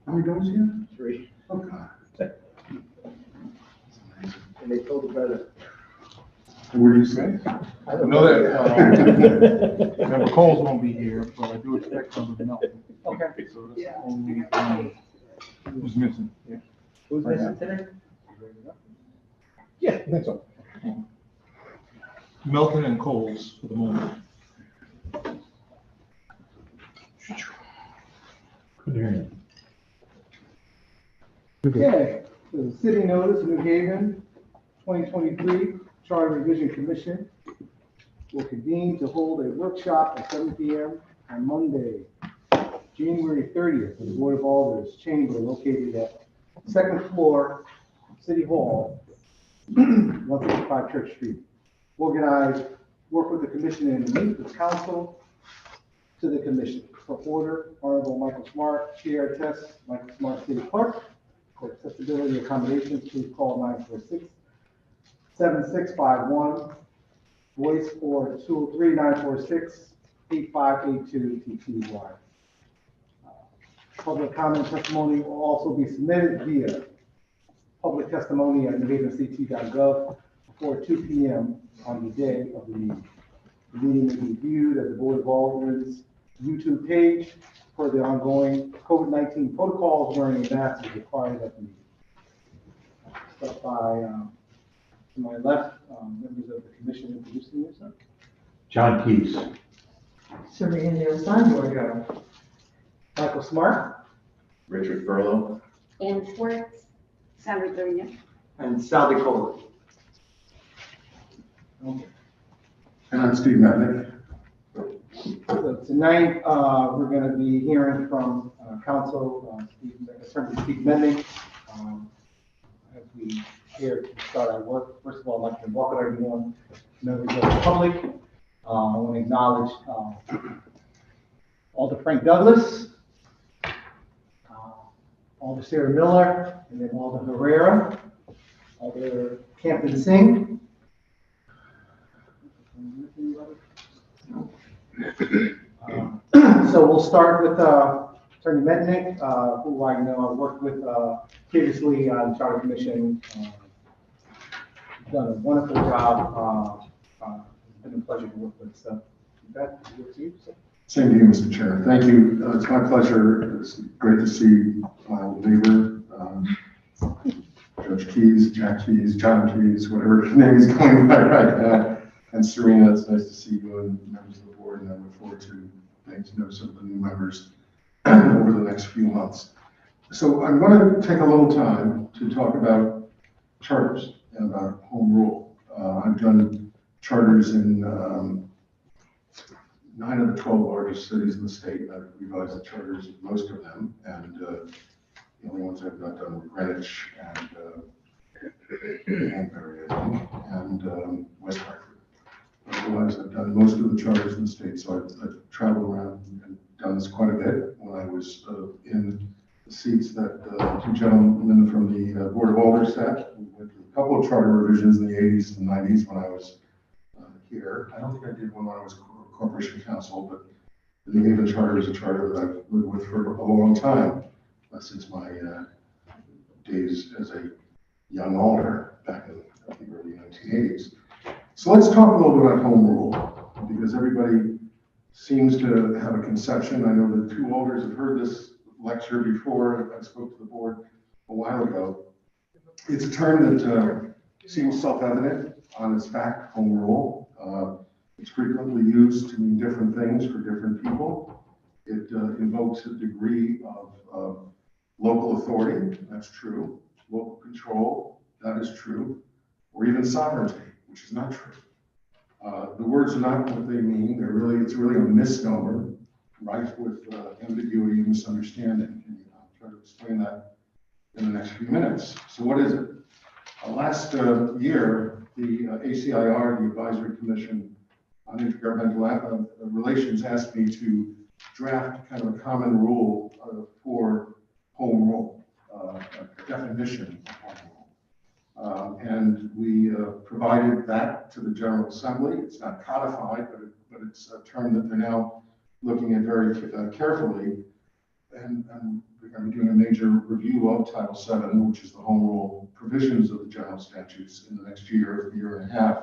How many doors here? 3. Oh, God. And they told the president. Where do you say? I don't know that. Member Coles won't be here, but I do expect some of Melton. Okay. So that's Yeah. the only thing who's missing. Yeah. Who's missing today? Yeah, I think so. Melton and Coles for the moment. Okay, the city notice, New Haven, 2023 Charter Revision Commission will convene to hold a workshop at 7 p.m. on Monday, January 30th, in the Board of Alders chamber located at second floor, City Hall, 155 Church Street. Organize, work with the commission and meet with council to the commission. For order, Honorable Michael Smart, Chair Test, Michael Smart, City Clerk. For accessibility accommodations, please call 946-7651. Voice for 203-946-8582 TTY. Public comment testimony will also be submitted via public testimony at newhavencT.gov before 2 p.m. on the day of the meeting. The meeting may be viewed at the Board of Aldermen's YouTube page for the ongoing COVID-19 protocols during events as required at the meeting. Start by, to my left, members of the commission introducing yourself. John Keys. Serena Sanborgo. Michael Smart. Richard Furlow. Ann Schwartz, Sandra Dorina. And Sal DeCola. Okay. And I'm Steve Metnick. So tonight, we're going to be hearing from council, Attorney Steve Mendick. As we here to start our work, first of all, I'd like to welcome everyone, members of the public. I want to acknowledge Alder Frank Douglas, Alder Sarah Miller, and then Alder Herrera, Alder Campton Singh. So we'll start with Attorney Mednick, who I know I've worked with previously on the Charter Commission. Done a wonderful job. It's been a pleasure to work with. So, Beth, over to you. Same to you, Mr. Chair. Thank you. It's my pleasure. It's great to see my old neighbor, Judge Keys, Jack Keys, John Keys, whatever his name is going by right now. And Serena, it's nice to see you and members of the board, and I look forward to getting to know some of the new members over the next few months. So I'm going to take a little time to talk about charters and about home rule. I've done charters in 9 of the 12 largest cities in the state. I've revised the charters of most of them, and the only ones I've not done were Greenwich and Danbury, I think, and West Hartford. Otherwise, I've done most of the charters in the state, so I've traveled around and done this quite a bit. When I was in the seats that two gentlemen from the Board of Alders sat, we went through a couple of charter revisions in the 80s and 90s when I was here. I don't think I did one when I was Corporation Counsel, but the New Haven Charter is a charter that I've lived with for a long time, since my days as a young alder back in the early 1980s. So let's talk a little bit about home rule, because everybody seems to have a conception. I know the two alders have heard this lecture before. I spoke to the board a while ago. It's a term that seems self-evident on its fact, home rule. It's frequently used to mean different things for different people. It invokes a degree of local authority, that's true. Local control, that is true. Or even sovereignty, which is not true. The words are not what they mean. It's really a misnomer, rife with ambiguity and misunderstanding. And I'll try to explain that in the next few minutes. So what is it? Last year, the ACIR, the Advisory Commission on Intergovernmental Relations, asked me to draft kind of a common rule for home rule, a definition of home rule. And we provided that to the General Assembly. It's not codified, but it's a term that they're now looking at very carefully. And I'm we're going to be doing a major review of Title VII, which is the home rule provisions of the general statutes in the next year and a half.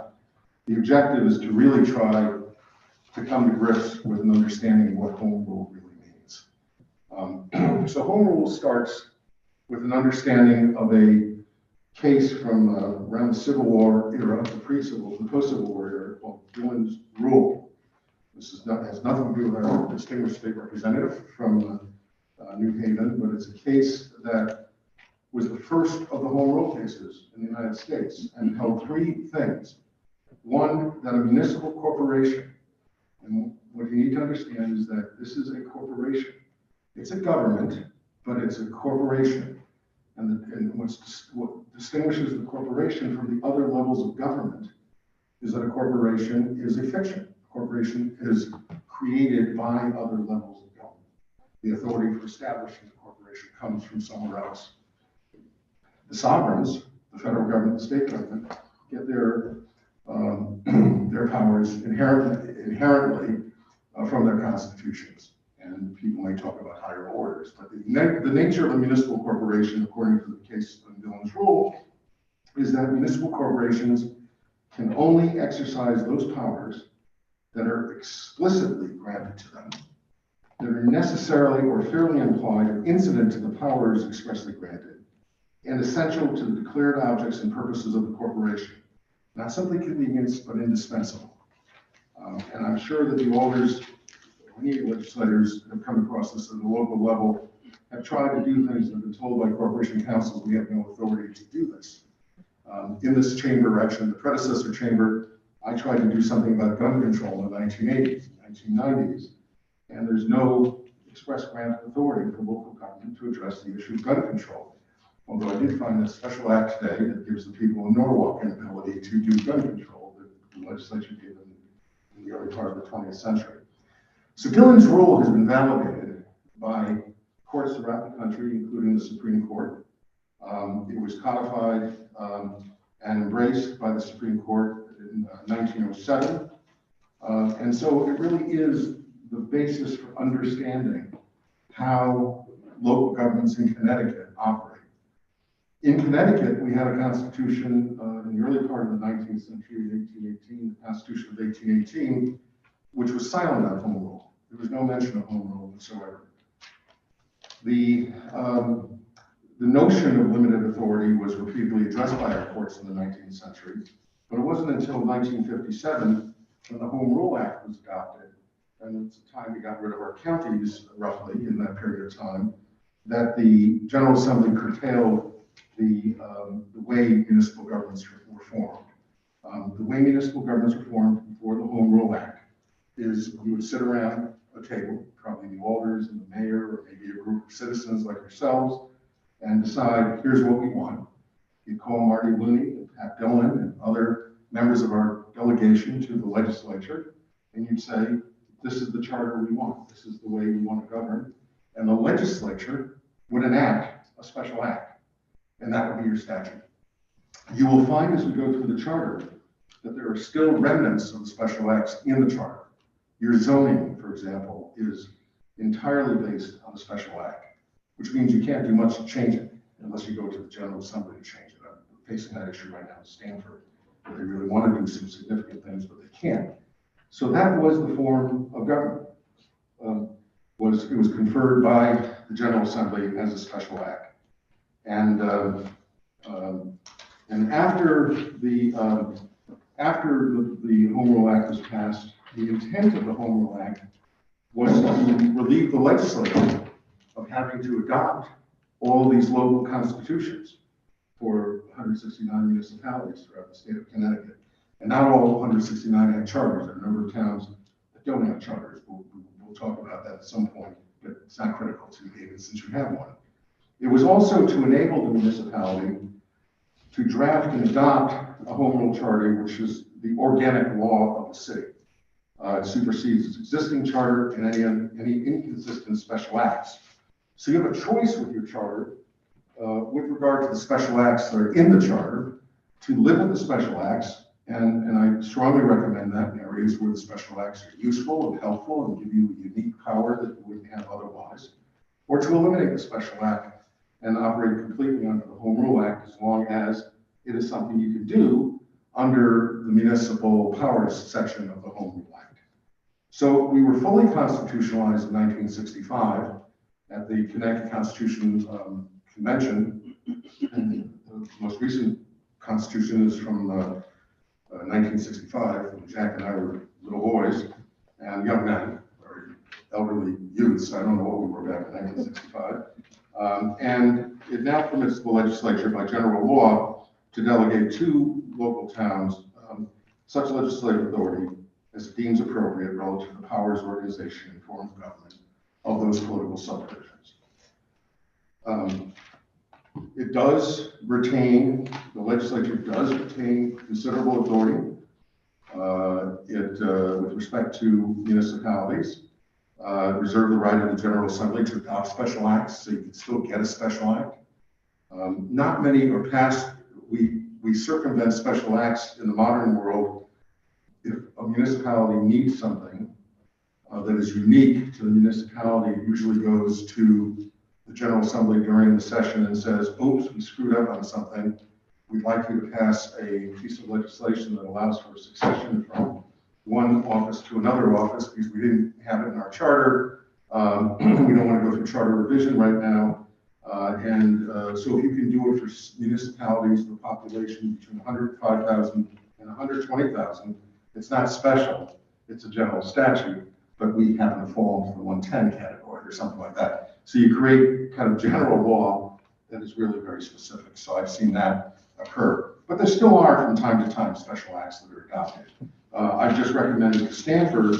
The objective is to really try to come to grips with an understanding of what home rule really means. So home rule starts with an understanding of a case from around the Civil War era, the post-Civil War era, called Dillon's Rule. This has nothing to do with our distinguished state representative from New Haven, but it's a case that was the first of the home rule cases in the United States and held three things. One, that a municipal corporation, and what you need to understand is that this is a corporation. It's a government, but it's a corporation. And what distinguishes the corporation from the other levels of government is that a corporation is a fiction. A corporation is created by other levels of government. The authority for establishing the corporation comes from somewhere else. The sovereigns, the federal government, the state government, get their powers inherently from their constitutions. And people may talk about higher orders, but the nature of a municipal corporation, according to the case of Dillon's Rule, is that municipal corporations can only exercise those powers that are explicitly granted to them, that are necessarily or fairly implied or incident to the powers expressly granted, and essential to the declared objects and purposes of the corporation. Not simply convenience, but indispensable. And I'm sure that the alders, many legislators have come across this at the local level, have tried to do things and have been told by corporation councils, we have no authority to do this. In this chamber, actually, the predecessor chamber, I tried to do something about gun control in the 1980s, 1990s, and there's no express grant of authority for local government to address the issue of gun control. Although I did find a special act today that gives the people in Norwalk an ability to do gun control that the legislature gave them in the early part of the 20th century. So Dillon's Rule has been validated by courts throughout the country, including the Supreme Court. It was codified and embraced by the Supreme Court in 1907. And so it really is the basis for understanding how local governments in Connecticut operate. In Connecticut, we had a constitution in the early part of the 19th century, 1818, the Constitution of 1818, which was silent on home rule. There was no mention of home rule whatsoever. The notion of limited authority was repeatedly addressed by our courts in the 19th century, but it wasn't until 1957 when the Home Rule Act was adopted, and it's the time we got rid of our counties, roughly, in that period of time, that the General Assembly curtailed the way municipal governments were formed. The way municipal governments were formed before the Home Rule Act is you would sit around a table, probably the alders and the mayor, or maybe a group of citizens like yourselves, and decide, here's what we want. You'd call Marty Looney and Pat Dillon and other members of our delegation to the legislature, and you'd say, this is the charter we want. This is the way we want to govern. And the legislature would enact a special act, and that would be your statute. You will find as we go through the charter that there are still remnants of the special acts in the charter. Your zoning, for example, is entirely based on the special act, which means you can't do much to change it unless you go to the General Assembly to change it. I'm facing that issue right now in Stanford, where they really want to do some significant things, but they can't. So that was the form of government. It was conferred by the General Assembly as a special act. And after the Home Rule Act was passed, the intent of the Home Rule Act was to relieve the legislature of having to adopt all these local constitutions for 169 municipalities throughout the state of Connecticut. And not all 169 have charters. There are a number of towns that don't have charters. We'll talk about that at some point, but it's not critical to Haven since you have one. It was also to enable the municipality to draft and adopt a home rule charter, which is the organic law of the city. It supersedes its existing charter and any inconsistent special acts. So you have a choice with your charter with regard to the special acts that are in the charter to live with the special acts. And I strongly recommend that in areas where the special acts are useful and helpful and give you a unique power that you wouldn't have otherwise. or to eliminate the special act and operate completely under the Home Rule Act, as long as it is something you can do under the municipal powers section of the Home Rule Act. So we were fully constitutionalized in 1965 at the Connecticut Constitution Convention, and the most recent constitution is from 1965, when Jack and I were little boys and young men, or elderly youths. I don't know what we were back in 1965. And it now permits the legislature by general law to delegate to local towns such legislative authority as it deems appropriate relative to the powers, organization, and form of government of those political subdivisions. It does retain, the legislature does retain considerable authority with respect to municipalities, reserve the right of the General Assembly to adopt special acts, so you can still get a special act. Not many are passed. We circumvent special acts in the modern world. If a municipality needs something that is unique to the municipality, it usually goes to the General Assembly during the session and says, oops, we screwed up on something. We'd like you to pass a piece of legislation that allows for succession from one office to another office, because we didn't have it in our charter. We don't want to go through charter revision right now. So if you can do it for municipalities with a population between 105,000 and 120,000, it's not special. It's a general statute, but we happen to fall into the 110 category or something like that. So you create kind of general law that is really very specific. So I've seen that occur. But there still are, from time to time, special acts that are adopted. I've just recommended to Stanford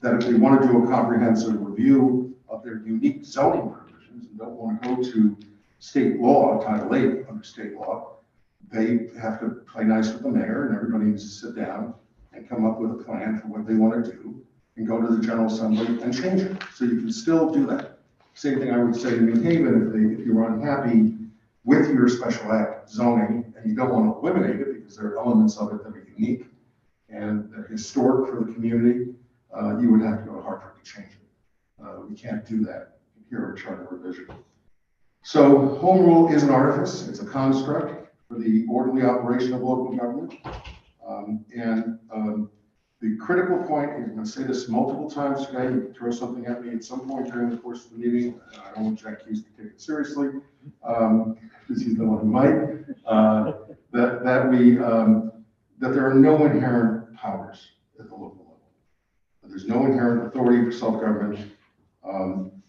that if they want to do a comprehensive review of their unique zoning provisions and don't want to go to state law, Title 8 under state law, they have to play nice with the mayor, and everybody needs to sit down and come up with a plan for what they want to do and go to the General Assembly and change it. So you can still do that. Same thing I would say to New Haven, if you're unhappy with your special act zoning and you don't want to eliminate it because there are elements of it that are unique and that are historic for the community, you would have to go to Hartford to change it. We can't do that here at Charter Revision. So home rule is an artifice. It's a construct for the orderly operation of local government. The critical point, I'm going to say this multiple times today, you can throw something at me at some point during the course of the meeting. I don't want Jack Hughes to take it seriously, because he's the one who might, that there are no inherent powers at the local level. There's no inherent authority for self-government.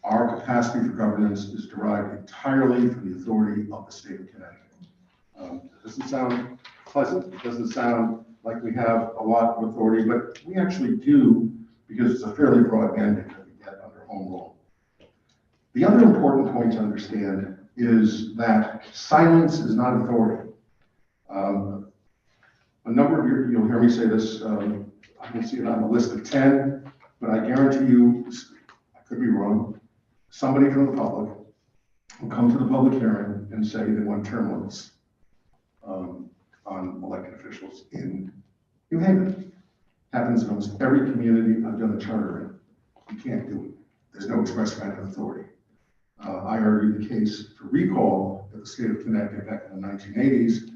Our capacity for governance is derived entirely from the authority of the state of Connecticut. It doesn't sound pleasant. It doesn't sound like we have a lot of authority, but we actually do, because it's a fairly broad mandate that we get under home rule. The other important point to understand is that silence is not authority. A number of you, you'll hear me say this, I can see it on the list of 10, but I guarantee you, I could be wrong, somebody from the public will come to the public hearing and say they want term limits on elected officials in New Haven. Happens in almost every community I've done a charter in. You can't do it. There's no express grant of authority. I argued the case for recall at the state of Connecticut back in the 1980s,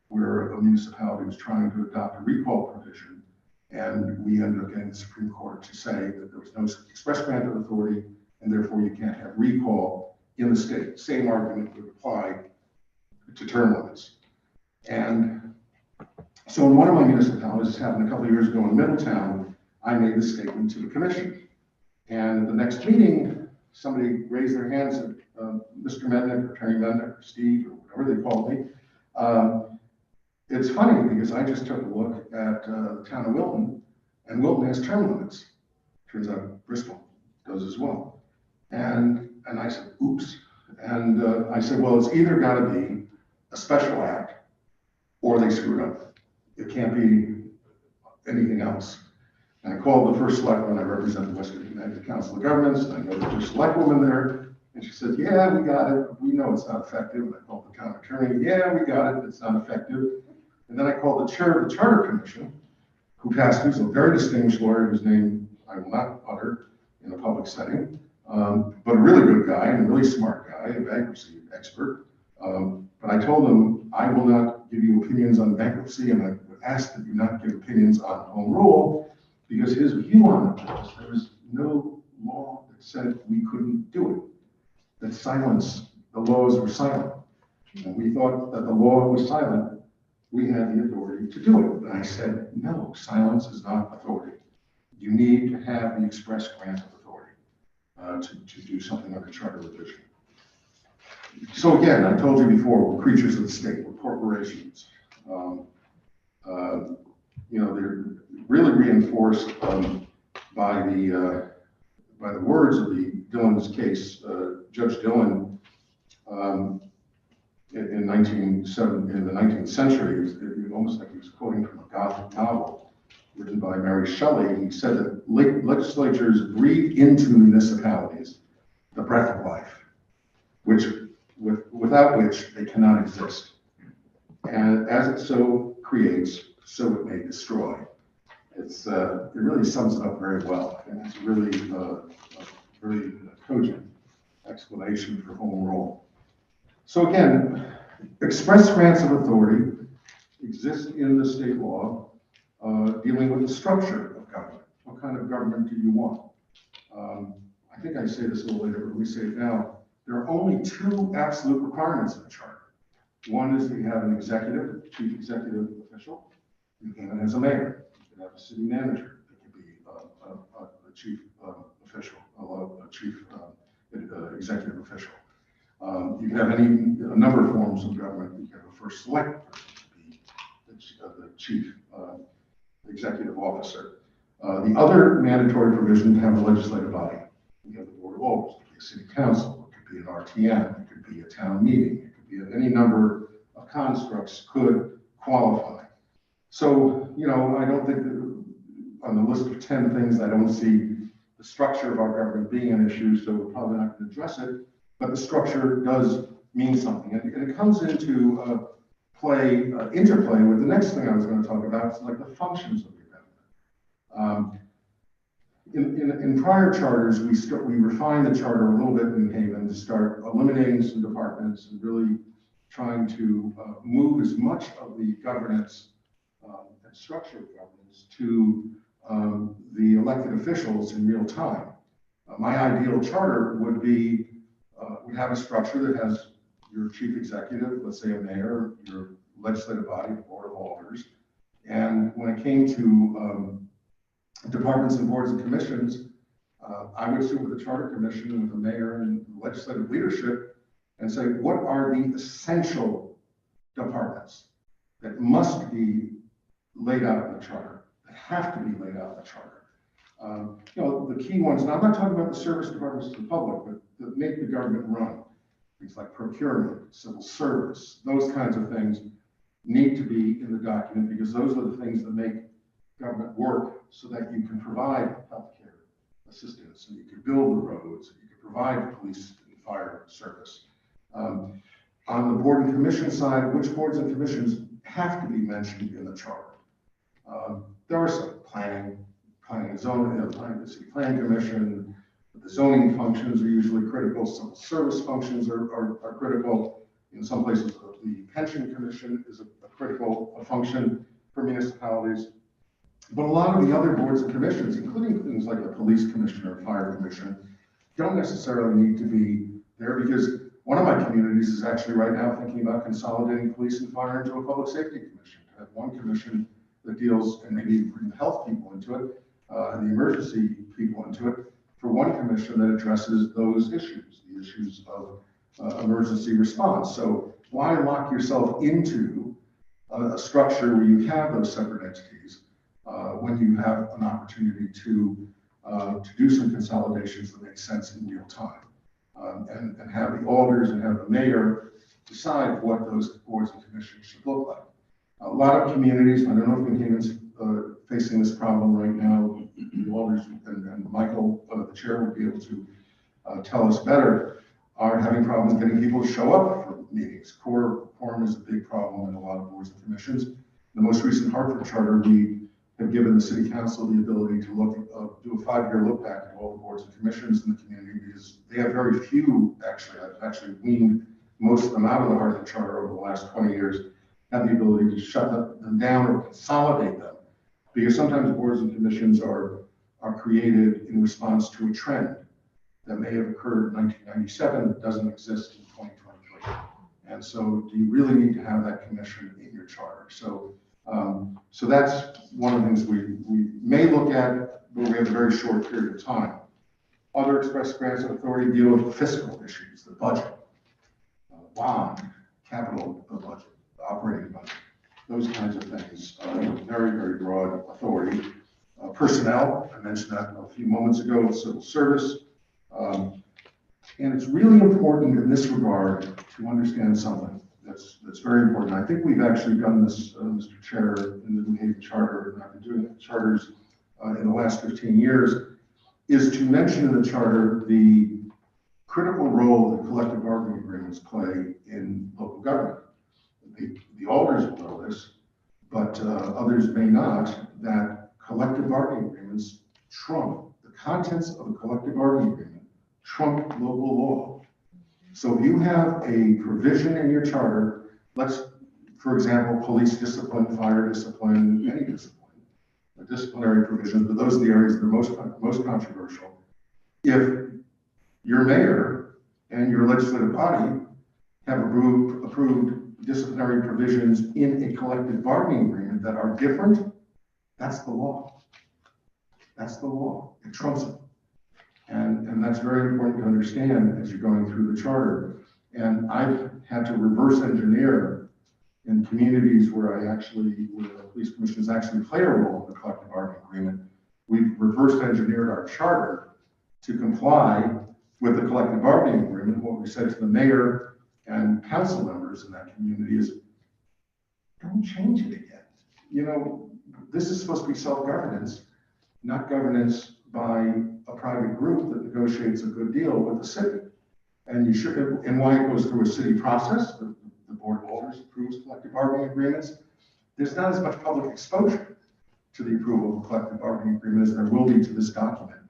where a municipality was trying to adopt a recall provision, and we ended up getting the Supreme Court to say that there was no express grant of authority, and therefore you can't have recall in the state. Same argument would apply to term limits. And so in one of my municipalities, this happened a couple of years ago in Middletown, I made this statement to the commission. And at the next meeting, somebody raised their hands and Mr. Mednick, or Attorney Mednick, or Steve, or whatever they called me. It's funny because I just took a look at the town of Wilton, and Wilton has term limits. Turns out Bristol does as well. And I said, oops. And I said, well, it's either got to be a special act or they screwed up. It can't be anything else. And I called the first selectman. I represent the Western Connecticut Council of Governments, and I know the first select woman there. And she said, yeah, we got it. We know it's not effective. And I called the town attorney. Yeah, we got it. It's not effective. And then I called the chair of the Charter Commission, who's a very distinguished lawyer whose name I will not utter in a public setting. but a really good guy and a really smart guy, a bankruptcy expert. But I told him, I will not give you opinions on bankruptcy, and I would ask that you not give opinions on home rule, because his view on it was there was no law that said we couldn't do it, that the laws were silent. And we thought that the law was silent, we had the authority to do it. And I said, no, silence is not authority. You need to have the express grant of authority to do something under charter revision. So again, I told you before, we're creatures of the state, we're corporations. They're really reinforced by the words of Dillon's case. Judge Dillon, in the 19th century, it was almost like he was quoting from a Gothic novel written by Mary Shelley. He said that legislatures breathe into municipalities the breath of life, without which they cannot exist. And as it so creates, so it may destroy. It really sums it up very well, and it's really a very cogent explanation for home rule. So again, express grants of authority exist in the state law dealing with the structure of government. What kind of government do you want? I think I say this a little later, but let me say it now. There are only two absolute requirements in the charter. One is that you have an chief executive official. You can have a mayor. You can have a city manager. It can be a chief official, a chief executive official. You can have a number of forms of government. You can have a first select person to be the chief executive officer. The other mandatory provision to have a legislative body. You have the Board of Aldermen, it could be a city council, it could be an RTM, it could be a town meeting, it could be any number of constructs could qualify. So, I don't think that on the list of 10 things, I don't see the structure of our government being an issue, so we're probably not going to address it, but the structure does mean something. And it comes into interplay with the next thing I was going to talk about, it's like the functions of the government. In prior charters, we refined the charter a little bit in New Haven to start eliminating some departments and really trying to move as much of the governance and structure of governance to the elected officials in real time. My ideal charter would have a structure that has your chief executive, let's say a mayor, your legislative body, the Board of Alders, and when it came to departments and boards and commissions, I would sit with the Charter Commission, with the mayor and legislative leadership, and say, what are the essential departments that must be laid out in the charter, that have to be laid out in the charter? The key ones, and I'm not talking about the service departments to the public, but that make the government run. Things like procurement, civil service, those kinds of things need to be in the document, because those are the things that make government work, so that you can provide healthcare assistance, and you can build the roads, and you can provide the police and fire service. On the board and commission side, which boards and commissions have to be mentioned in the charter? There are some planning and zoning, the city planning commission. The zoning functions are usually critical. Civil service functions are critical. In some places, the pension commission is a critical function for municipalities. But a lot of the other boards and commissions, including things like the police commission or fire commission, don't necessarily need to be there, because one of my communities is actually right now thinking about consolidating police and fire into a public safety commission, to have one commission that deals, and maybe bring the health people into it, and the emergency people into it, for one commission that addresses those issues, the issues of emergency response. So why lock yourself into a structure where you have those separate entities when you have an opportunity to do some consolidations that make sense in real time, and have the alders and have the mayor decide what those boards and commissions should look like. A lot of communities, I don't know if New Haven's facing this problem right now, the alders and Michael, the chair, would be able to tell us better, are having problems getting people to show up for meetings. Quorum is a big problem in a lot of boards and commissions. The most recent Hartford charter, we have given the city council the ability to do a 5-year look back at all the boards and commissions in the community, because they have very few, actually, I've actually weaned most of them out of the Heartland Charter over the last 20 years, have the ability to shut them down or consolidate them. Because sometimes boards and commissions are created in response to a trend that may have occurred in 1997 that doesn't exist in 2023. And so do you really need to have that commission in your charter? So that's one of the things we may look at, but we have a very short period of time. Other express grants of authority deal with the fiscal issues, the budget, bond, capital budget, operating budget, those kinds of things. Very, very broad authority. Personnel, I mentioned that a few moments ago, civil service. And it's really important in this regard to understand something that's very important. I think we've actually done this, Mr. Chair, in the New Haven Charter, and I've been doing charters in the last 15 years, is to mention in the charter the critical role that collective bargaining agreements play in local government. The alders will know this, but others may not, that collective bargaining agreements trump the contents of a collective bargaining agreement, trump local law. So if you have a provision in your charter, for example, police discipline, fire discipline, any discipline, disciplinary provisions, but those are the areas that are most controversial. If your mayor and your legislative body have approved disciplinary provisions in a collective bargaining agreement that are different, that's the law. That's the law. It trumps it. And that's very important to understand as you're going through the charter. And I've had to reverse engineer in communities where the police commissions actually play a role in the collective bargaining agreement. We've reverse engineered our charter to comply with the collective bargaining agreement. What we said to the mayor and council members in that community is, don't change it again. You know, this is supposed to be self-governance, not governance by a private group that negotiates a good deal with the city. And why it goes through a city process, the board of alders approves collective bargaining agreements. There's not as much public exposure to the approval of a collective bargaining agreement as there will be to this document.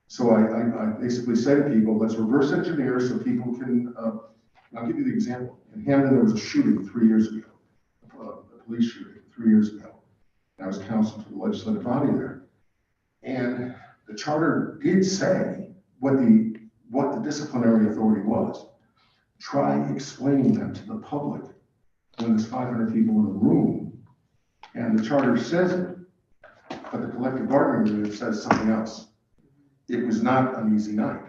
So I basically say to people, let's reverse engineer so people can, I'll give you the example. In Hamden, there was a shooting 3 years ago, a police shooting 3 years ago. I was counsel to the legislative body there. And the charter did say what the disciplinary authority was. Try explaining that to the public when there's 500 people in the room. And the charter says it, but the collective bargaining agreement says something else. It was not an easy night.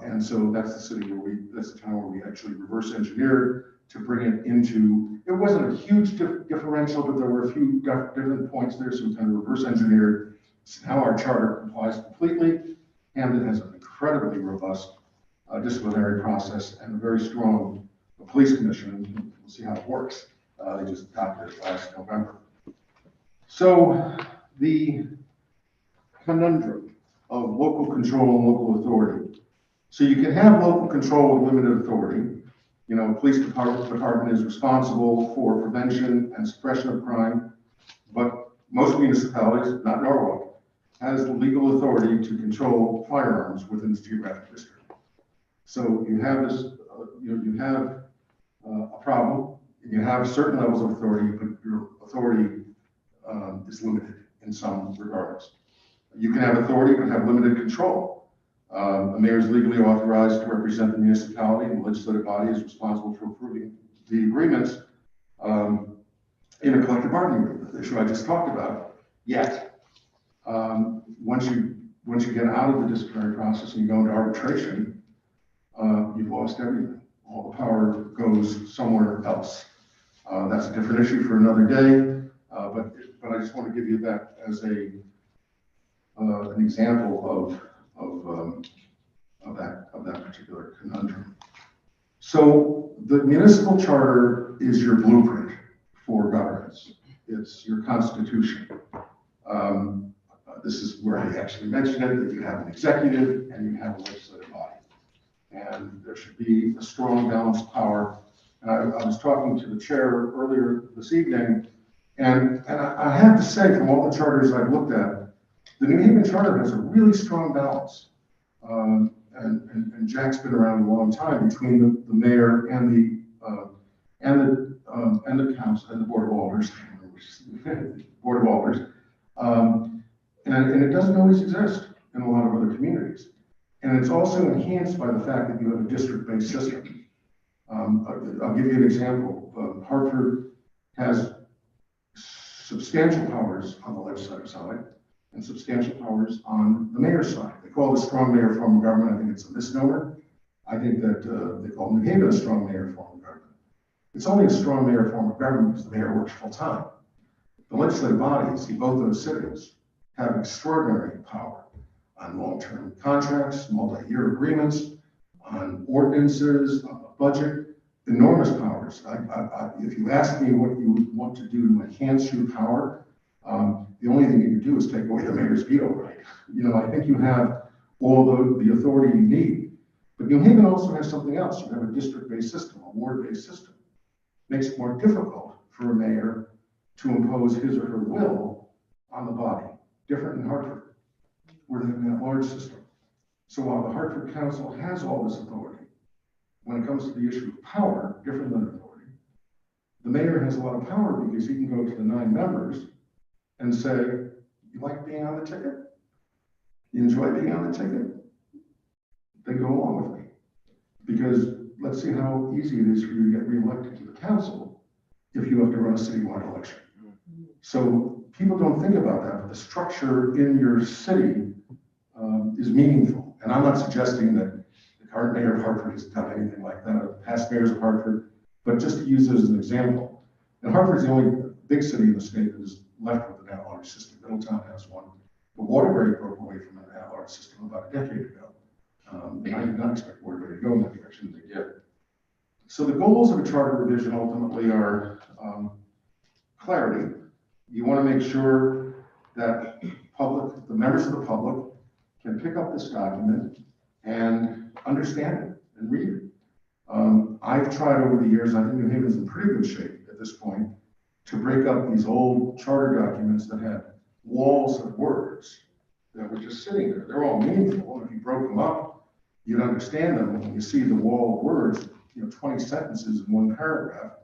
And so that's the town where we actually reverse engineered to bring it into, it wasn't a huge differential, but there were a few different points there, so we kind of reverse engineered how our charter complies completely. Hamden has an incredibly robust disciplinary process and a very strong police commission. We'll see how it works. They just adopted it last November. So the conundrum of local control and local authority. So you can have local control with limited authority. You know, police department is responsible for prevention and suppression of crime, but most municipalities, not Norwalk, has the legal authority to control firearms within its geographic district. So you have this, you have a problem. You have certain levels of authority, but your authority is limited in some regards. You can have authority, but have limited control. A mayor is legally authorized to represent the municipality, and the legislative body is responsible for approving the agreements in a collective bargaining agreement, the issue I just talked about. Yet, once you get out of the disciplinary process and you go into arbitration, you've lost everything. All the power goes somewhere else. That's a different issue for another day, but I just want to give you that as an example of that particular conundrum. So the municipal charter is your blueprint for governance. It's your constitution. This is where I actually mentioned it, that you have an executive and you have a legislative body. And there should be a strong balanced power. I was talking to the chair earlier this evening, And I have to say, from all the charters I've looked at, the New Haven Charter has a really strong balance. And Jack's been around a long time between the mayor and the council and the Board of Alders, Board of Alders. And it doesn't always exist in a lot of other communities. And it's also enhanced by the fact that you have a district-based system. I'll give you an example. Hartford has substantial powers on the legislative side and substantial powers on the mayor's side. They call it a strong mayor form of government. I think it's a misnomer. I think that they call New Haven a strong mayor form of government. It's only a strong mayor form of government because the mayor works full time. The legislative bodies in both those cities have extraordinary power on long-term contracts, multi-year agreements, on ordinances, on the budget, enormous powers. If you ask me what you would want to do to enhance your power, the only thing you can do is take away the mayor's veto right. You know, I think you have all the authority you need. But New Haven also has something else. You have a district-based system, a ward-based system. Makes it more difficult for a mayor to impose his or her will on the body, different in Hartford, where they have an at-large system. So while the Hartford Council has all this authority, when it comes to the issue of power, different than authority, the mayor has a lot of power because he can go to the 9 members and say, you like being on the ticket? You enjoy being on the ticket? Then go along with me. Because let's see how easy it is for you to get reelected to the council if you have to run a citywide election. So people don't think about that, but the structure in your city is meaningful. And I'm not suggesting that the current mayor of Hartford has done anything like that, or past mayors of Hartford, but just to use it as an example. And Hartford's the only big city in the state that is left with an at-large system. Middletown has one. But Waterbury broke away from an at-large system about a decade ago. And I did not expect Waterbury to go in that direction. They did. So the goals of a charter revision ultimately are clarity. You want to make sure that the members of the public can pick up this document and understand it and read it. I've tried over the years, I think New Haven's in pretty good shape at this point, to break up these old charter documents that had walls of words that were just sitting there. They're all meaningful, and if you broke them up, you'd understand them. When you see the wall of words, 20 sentences in one paragraph,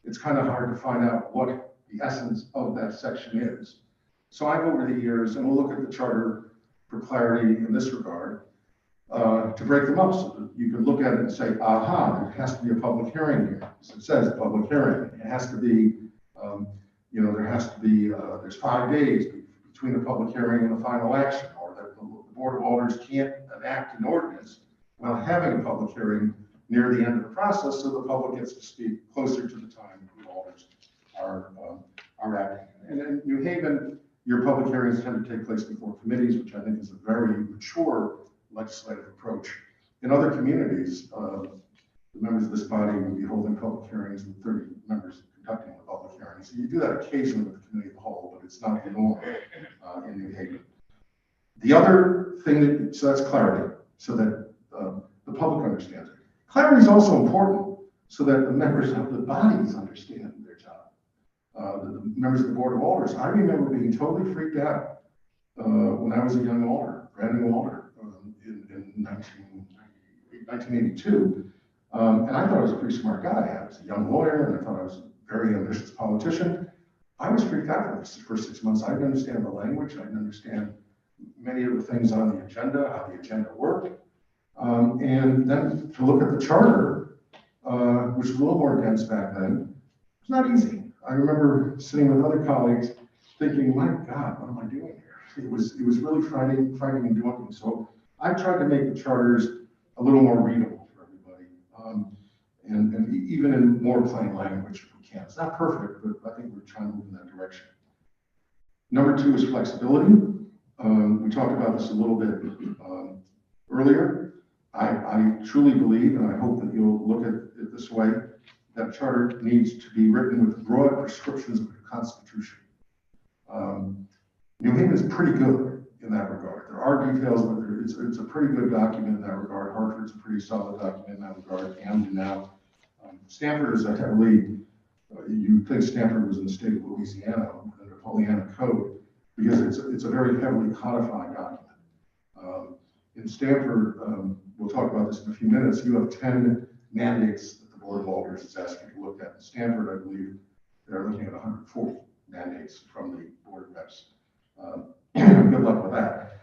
it's kind of hard to find out what the essence of that section is. So I've over the years, and we'll look at the charter for clarity in this regard, to break them up so that you can look at it and say, aha, there has to be a public hearing here. So it says public hearing. It has to be, there's 5 days between the public hearing and the final action, or that the Board of Alders can't enact an ordinance while having a public hearing near the end of the process, so the public gets to speak closer to the time the Alders are acting. And in New Haven, your public hearings tend to take place before committees, which I think is a very mature legislative approach. In other communities, the members of this body will be holding public hearings with 30 members conducting the public hearings. So you do that occasionally with the committee of the whole, but it's not the norm in New Haven. The other thing so that's clarity, so that the public understands it. Clarity is also important so that the members of the bodies understand their job. The members of the Board of Alders, I remember being totally freaked out when I was a young alder, brand new alder, in 1982. And I thought I was a pretty smart guy. I was a young lawyer, and I thought I was a very ambitious politician. I was freaked out for the first 6 months. I didn't understand the language. I didn't understand many of the things on the agenda, how the agenda worked. And then to look at the charter, which was a little more dense back then, it's not easy. I remember sitting with other colleagues thinking, my God, what am I doing here? It was really frightening and daunting. So I tried to make the charters a little more readable for everybody, and even in more plain language if we can. It's not perfect, but I think we're trying to move in that direction. Number 2 is flexibility. We talked about this a little bit earlier. I truly believe, and I hope that you'll look at it this way, that charter needs to be written with broad prescriptions of the Constitution. New Haven is pretty good in that regard. There are details, but it's a pretty good document in that regard. Hartford's a pretty solid document in that regard. Camden now. Stanford is a heavily you think Stanford was in the state of Louisiana, the Napoleonic Code, because it's a very heavily codified document. In Stanford, we'll talk about this in a few minutes, you have 10 mandates that the Board of Alders is asking to look at. In Stanford, I believe they're looking at 140 mandates from the Board of Reps. Good luck with that.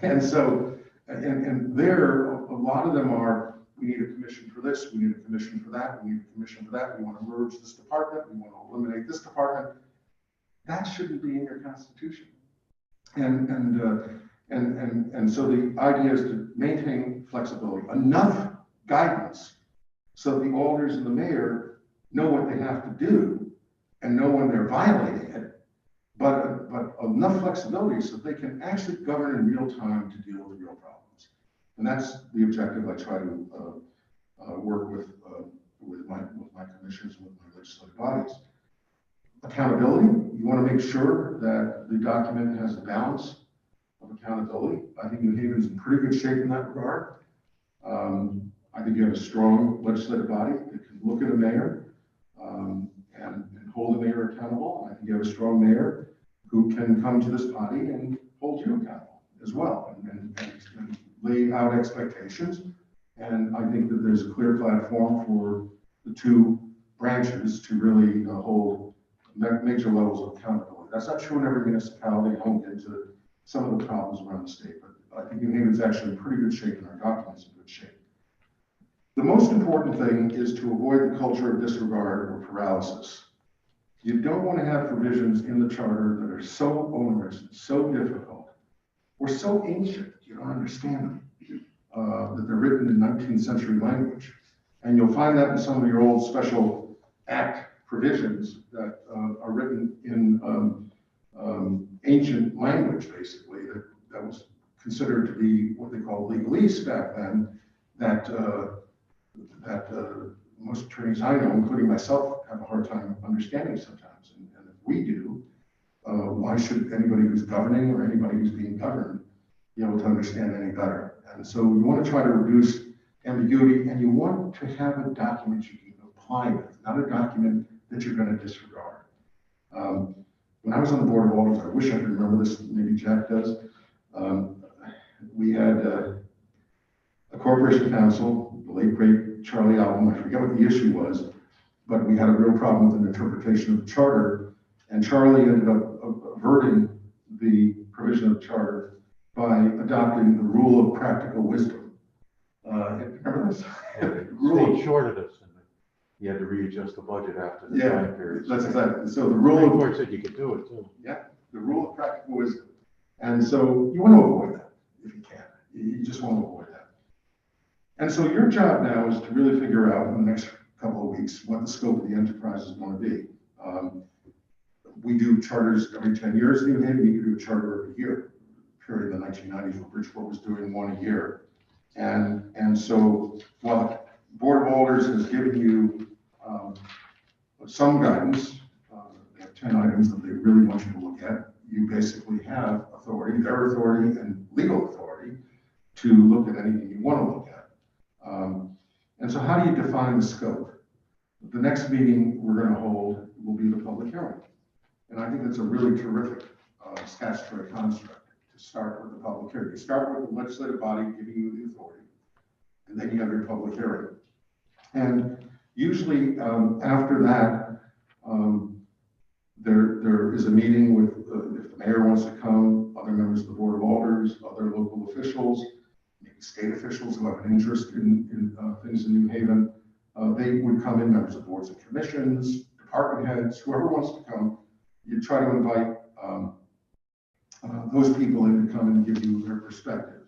And so, and there, a lot of them are, we need a commission for this, we need a commission for that, we need a commission for that, we want to merge this department, we want to eliminate this department. That shouldn't be in your constitution. And so the idea is to maintain flexibility, enough guidance so the alders and the mayor know what they have to do and know when they're violating it, but enough flexibility so they can actually govern in real time to deal with real problems. And that's the objective I try to work with my commissions, with my legislative bodies. Accountability, you want to make sure that the document has a balance of accountability. I think New Haven's in pretty good shape in that regard. I think you have a strong legislative body that can look at a mayor and hold the mayor accountable. I think you have a strong mayor who can come to this body and hold you accountable as well and lay out expectations. And I think that there's a clear platform for the two branches to really hold major levels of accountability. That's not true in every municipality. I won't get into some of the problems around the state, but I think New Haven's actually in pretty good shape and our documents in good shape. The most important thing is to avoid the culture of disregard or paralysis. You don't want to have provisions in the charter that are so onerous, so difficult, or so ancient you don't understand them, that they're written in 19th century language. And you'll find that in some of your old special act provisions that are written in ancient language, basically, that was considered to be what they called legalese back then, that most attorneys I know, including myself, have a hard time understanding sometimes. And if we do, why should anybody who's governing or anybody who's being governed be able to understand any better? And so you want to try to reduce ambiguity, and you want to have a document you can apply with, not a document that you're going to disregard. When I was on the Board of Alders, I wish I could remember this, maybe Jack does. We had a corporation counsel, the late great Charlie Allen, I forget what the issue was, but we had a real problem with an interpretation of the charter, and Charlie ended up averting the provision of the charter by adopting the rule of practical wisdom. Remember this? State shorted us, and you had to readjust the budget after the time period. That's exactly. So the The rule Supreme of Court said you could do it too. the rule of practical wisdom. And so you want to avoid that if you can. You just want to avoid that. And so your job now is to really figure out in the next couple of weeks what the scope of the enterprise is going to be. We do charters every 10 years in New Haven. You can do a charter every year. Period in the 1990s where Bridgeport was doing one a year. And so while the Board of Alders has given you some guidance, they have 10 items that they really want you to look at. You basically have authority, their authority and legal authority to look at anything you want to look at. And so how do you define the scope? The next meeting we're going to hold will be the public hearing. And I think that's a really terrific statutory construct to start with the public hearing. You start with the legislative body giving you the authority, and then you have your public hearing. And usually after that, there is a meeting with, if the mayor wants to come, other members of the Board of Alders, other local officials, maybe state officials who have an interest in things in New Haven. They would come in, members of boards and commissions, department heads, whoever wants to come. You try to invite those people in to come and give you their perspective.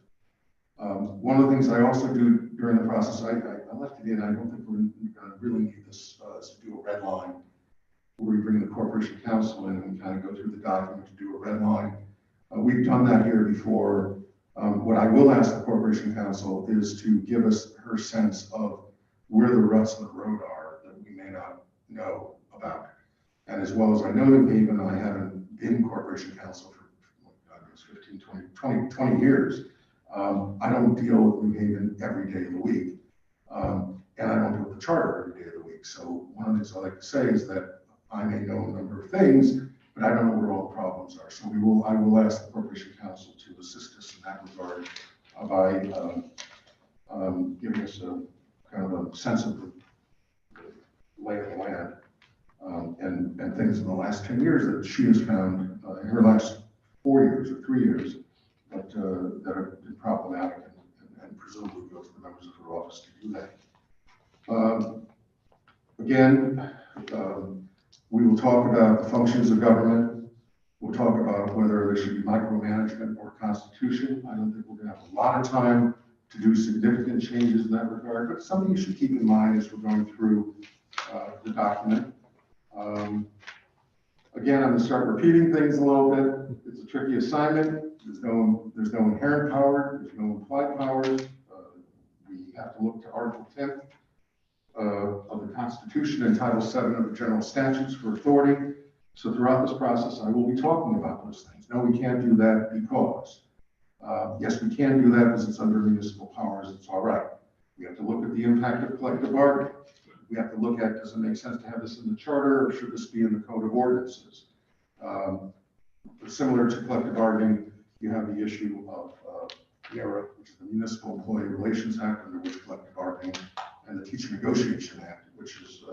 One of the things I also do during the process, I left it in, I don't think we're going to really need this, is to do a red line, where we bring the corporation counsel in and we kind of go through the document to do a red line. We've done that here before. What I will ask the corporation counsel is to give us her sense of where the ruts in the road are that we may not know about. And as well as I know New Haven, I haven't been corporation counsel for 15, 20 years. I don't deal with New Haven every day of the week. And I don't deal with the charter every day of the week. week. So one of the things I like to say is that I may know a number of things, but I don't know where all the problems are. So I will ask the Corporation Council to assist us in that regard by giving us a kind of a sense of the lay of the land and things in the last 10 years that she has found in her last 4 years or 3 years that have been problematic and presumably go to the members of her office to do that. Again, we will talk about the functions of government. We'll talk about whether there should be micromanagement or constitution. I don't think we're going to have a lot of time to do significant changes in that regard, but something you should keep in mind as we're going through the document. Again, I'm going to start repeating things a little bit. It's a tricky assignment. There's no inherent power. There's no implied powers. We have to look to Article 10 of the Constitution and Title 7 of the General Statutes for authority. So throughout this process, I will be talking about those things. No, we can't do that because. Yes, we can do that because it's under municipal powers. It's all right. We have to look at the impact of collective bargaining. We have to look at, does it make sense to have this in the charter or should this be in the code of ordinances? Similar to collective bargaining, you have the issue of MIRA, which is the Municipal Employee Relations Act, under which collective bargaining, and the Teacher Negotiation Act, which is,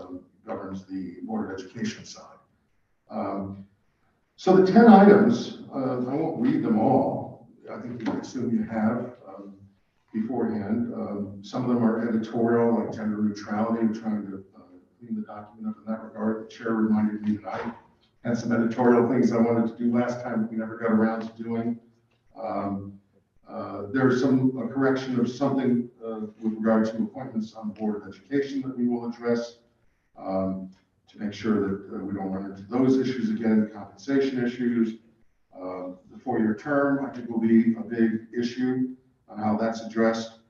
governs the Board of Education side. So the 10 items, I won't read them all. I think you can assume you have beforehand. Some of them are editorial, like gender neutrality. I'm trying to clean the document up in that regard. The chair reminded me that I had some editorial things I wanted to do last time we never got around to doing. There's a correction of something with regard to appointments on the Board of Education that we will address to make sure that we don't run into those issues again, compensation issues. The 4-year term, I think, will be a big issue on how that's addressed.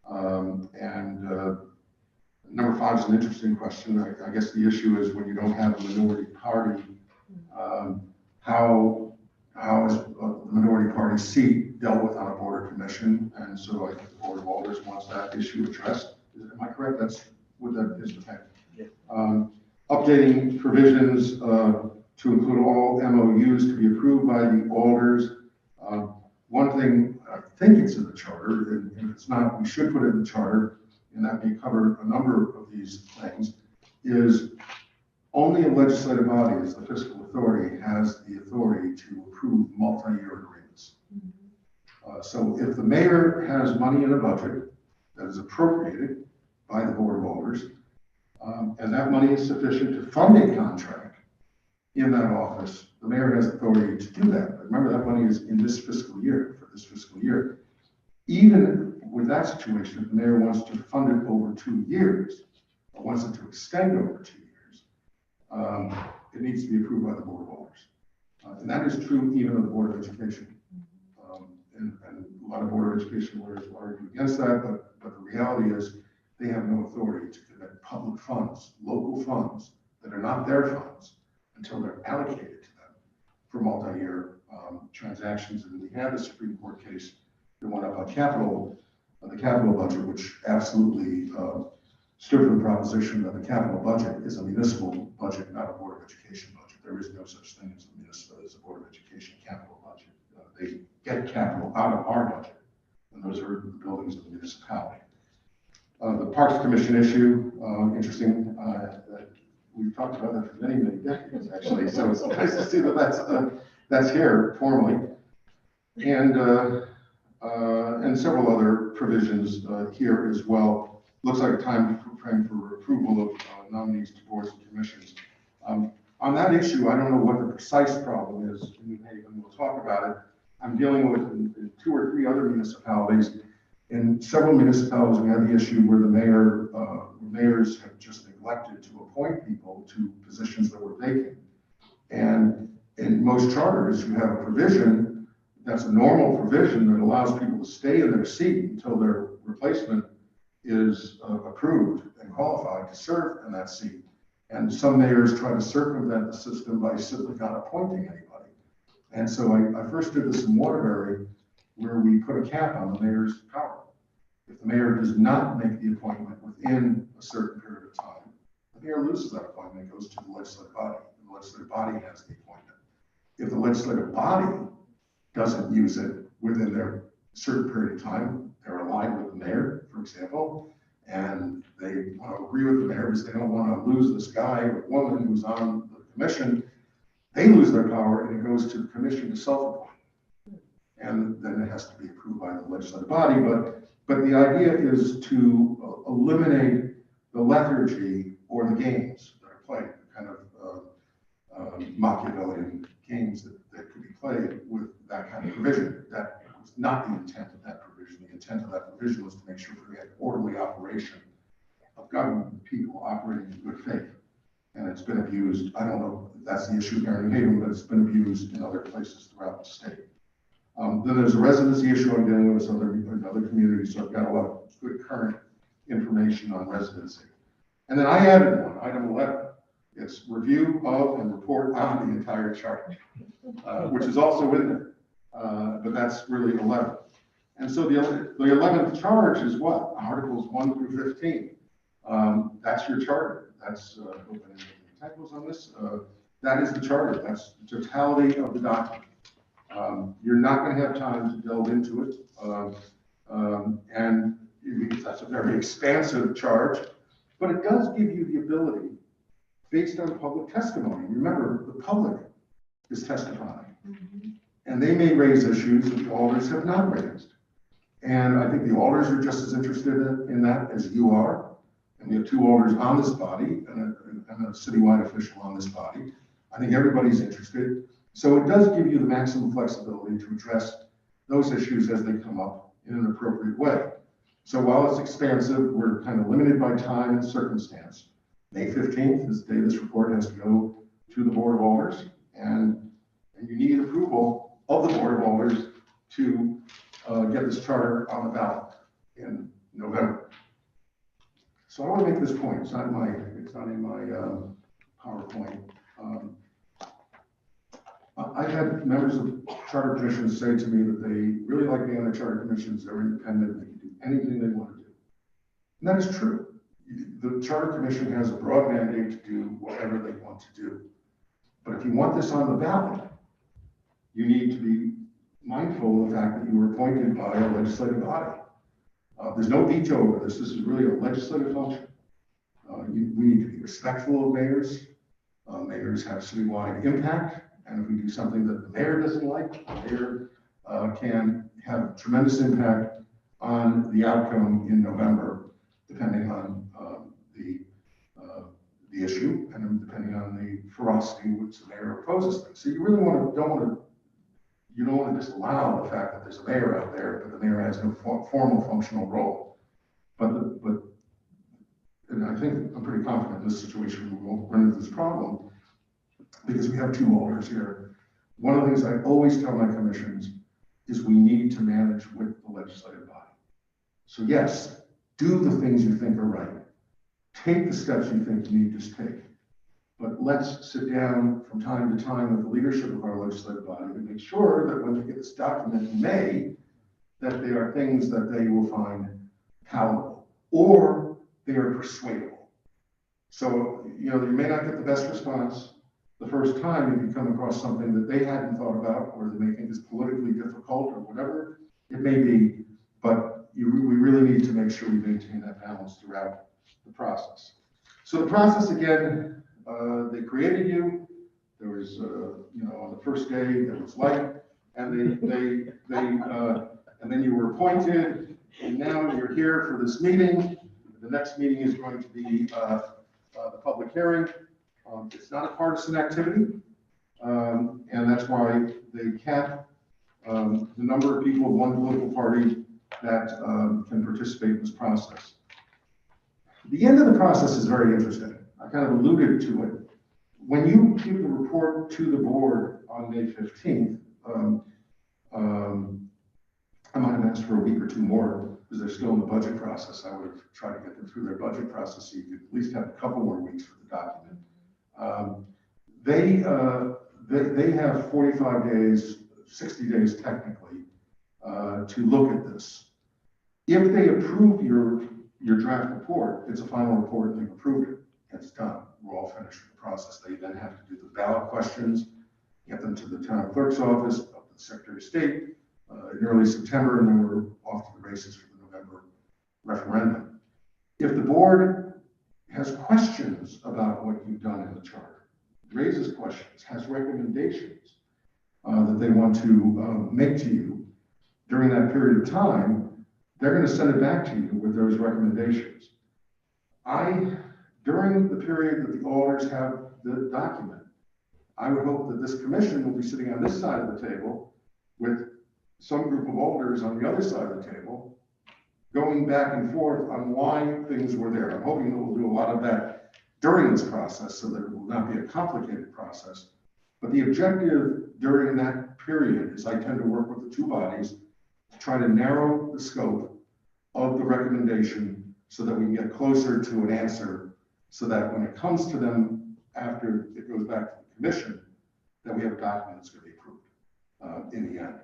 Number 5 is an interesting question. I guess the issue is when you don't have a minority party, how is the minority party seat dealt with on a board or commission? And so I think the Board of Alders wants that issue addressed. Am I correct? That's what that is the fact. Yeah. Updating provisions to include all MOUs to be approved by the Alders. One thing, I think it's in the charter, and if it's not, we should put it in the charter, and that may cover a number of these things, is only a legislative body, as the fiscal authority, has the authority to approve multi-year agreements. So if the mayor has money in a budget that is appropriated by the Board of Alders, and that money is sufficient to fund a contract in that office, the mayor has authority to do that. But remember, that money is in this fiscal year, for this fiscal year. Even with that situation, if the mayor wants to fund it over 2 years, or wants it to extend over 2 years, it needs to be approved by the Board of Alders. And that is true even of the Board of Education. And a lot of Board of Education lawyers will argue against that, but the reality is they have no authority to commit public funds, local funds, that are not their funds until they're allocated to them for multi-year transactions. And we had a Supreme Court case that went up on the capital budget, which absolutely stood for the proposition that the capital budget is a municipal budget, not a Board of Education budget. There is no such thing as a Board of Education capital budget. They get capital out of our budget, and those are the buildings of the municipality. The Parks Commission issue, interesting. We've talked about that for many, many decades, actually. So it's nice to see that that's here formally, and several other provisions here as well. Looks like a time for approval of nominees to boards and commissions. On that issue, I don't know what the precise problem is in New Haven. We'll talk about it. I'm dealing with in 2 or 3 other municipalities. In several municipalities, we had the issue where the mayors have just neglected to appoint people to positions that were vacant. And in most charters, you have a provision that's a normal provision that allows people to stay in their seat until their replacement is approved and qualified to serve in that seat. And some mayors try to circumvent the system by simply not appointing anybody. And so I first did this in Waterbury, where we put a cap on the mayor's power. If the mayor does not make the appointment within a certain period of time, the mayor loses that appointment, it goes to the legislative body. The legislative body has the appointment. If the legislative body doesn't use it within their certain period of time, they're aligned with the mayor, for example, and they want to agree with the mayor because they don't want to lose this guy or woman who's on the commission, they lose their power and it goes to the commission to self-appoint. And then it has to be approved by the legislative body, but the idea is to eliminate the lethargy or the games that are played, the kind of Machiavellian games that could be played with that kind of provision. That was not the intent of that provision. The intent of that provision was to make sure we had orderly operation of government, people operating in good faith. And it's been abused. I don't know if that's the issue here in New Haven, but it's been abused in other places throughout the state. Then there's a residency issue I'm dealing with in other communities, so I've got a lot of good current information on residency. And then I added one, item 11. It's review of and report on the entire chart, which is also in there, but that's really 11. And so the 11th charge is what? Articles 1 through 15. That's your charter. That's open typos on this. That is the charter. That's the totality of the document. You're not going to have time to delve into it, and that's a very expansive charge, but it does give you the ability, based on public testimony. Remember, the public is testifying, and they may raise issues that the alders have not raised. And I think the alders are just as interested in that as you are. And we have 2 alders on this body and a citywide official on this body. I think everybody's interested. So it does give you the maximum flexibility to address those issues as they come up in an appropriate way. So while it's expansive, we're kind of limited by time and circumstance. May 15th is the day this report has to go to the Board of Alders, and you need approval of the Board of Alders to get this charter on the ballot in November. So I want to make this point. It's not in my PowerPoint. I've had members of charter commissions say to me that they really like being on the charter commissions. They're independent. They can do anything they want to do. And that is true. The charter commission has a broad mandate to do whatever they want to do. But if you want this on the ballot, you need to be mindful of the fact that you were appointed by a legislative body. There's no veto over this. This is really a legislative function. We need to be respectful of mayors. Mayors have citywide impact. And if we do something that the mayor doesn't like, the mayor can have tremendous impact on the outcome in November, depending on the issue and depending on the ferocity which the mayor opposes things. So you really don't want to disallow the fact that there's a mayor out there, but the mayor has no formal functional role. And I think I'm pretty confident in this situation we won't run into this problem, because we have 2 alders here. One of the things I always tell my commissions is we need to manage with the legislative body. So yes, do the things you think are right. Take the steps you think you need to take. But let's sit down from time to time with the leadership of our legislative body to make sure that when they get this document in May, that they are things that they will find palatable or they are persuadable. So, you may not get the best response the first time if you come across something that they hadn't thought about or they may think is politically difficult or whatever it may be, but we really need to make sure we maintain that balance throughout the process. So the process, again, they created you. There was, on the first day there was light, and and then you were appointed, and now you're here for this meeting. The next meeting is going to be the public hearing. It's not a partisan activity, and that's why they cap the number of people of one political party that can participate in this process. The end of the process is very interesting. I kind of alluded to it. When you give the report to the board on May 15th, I might have asked for a week or 2 more because they're still in the budget process. I would have tried to get them through their budget process so you could at least have a couple more weeks for the document. They have 45 days, 60 days technically, to look at this. If they approve your draft report, it's a final report and they've approved it. gets done. We're all finished with the process. They then have to do the ballot questions, get them to the town clerk's office, up to the Secretary of State in early September, and then we're off to the races for the November referendum. If the board has questions about what you've done in the charter, raises questions, has recommendations that they want to make to you during that period of time, they're going to send it back to you with those recommendations. During the period that the alders have the document, I would hope that this commission will be sitting on this side of the table with some group of alders on the other side of the table, going back and forth on why things were there. I'm hoping that we'll do a lot of that during this process so that it will not be a complicated process. But the objective during that period is I tend to work with the two bodies to try to narrow the scope of the recommendation so that we can get closer to an answer, so that when it comes to them after it goes back to the commission, that we have a document that's going to be approved in the end.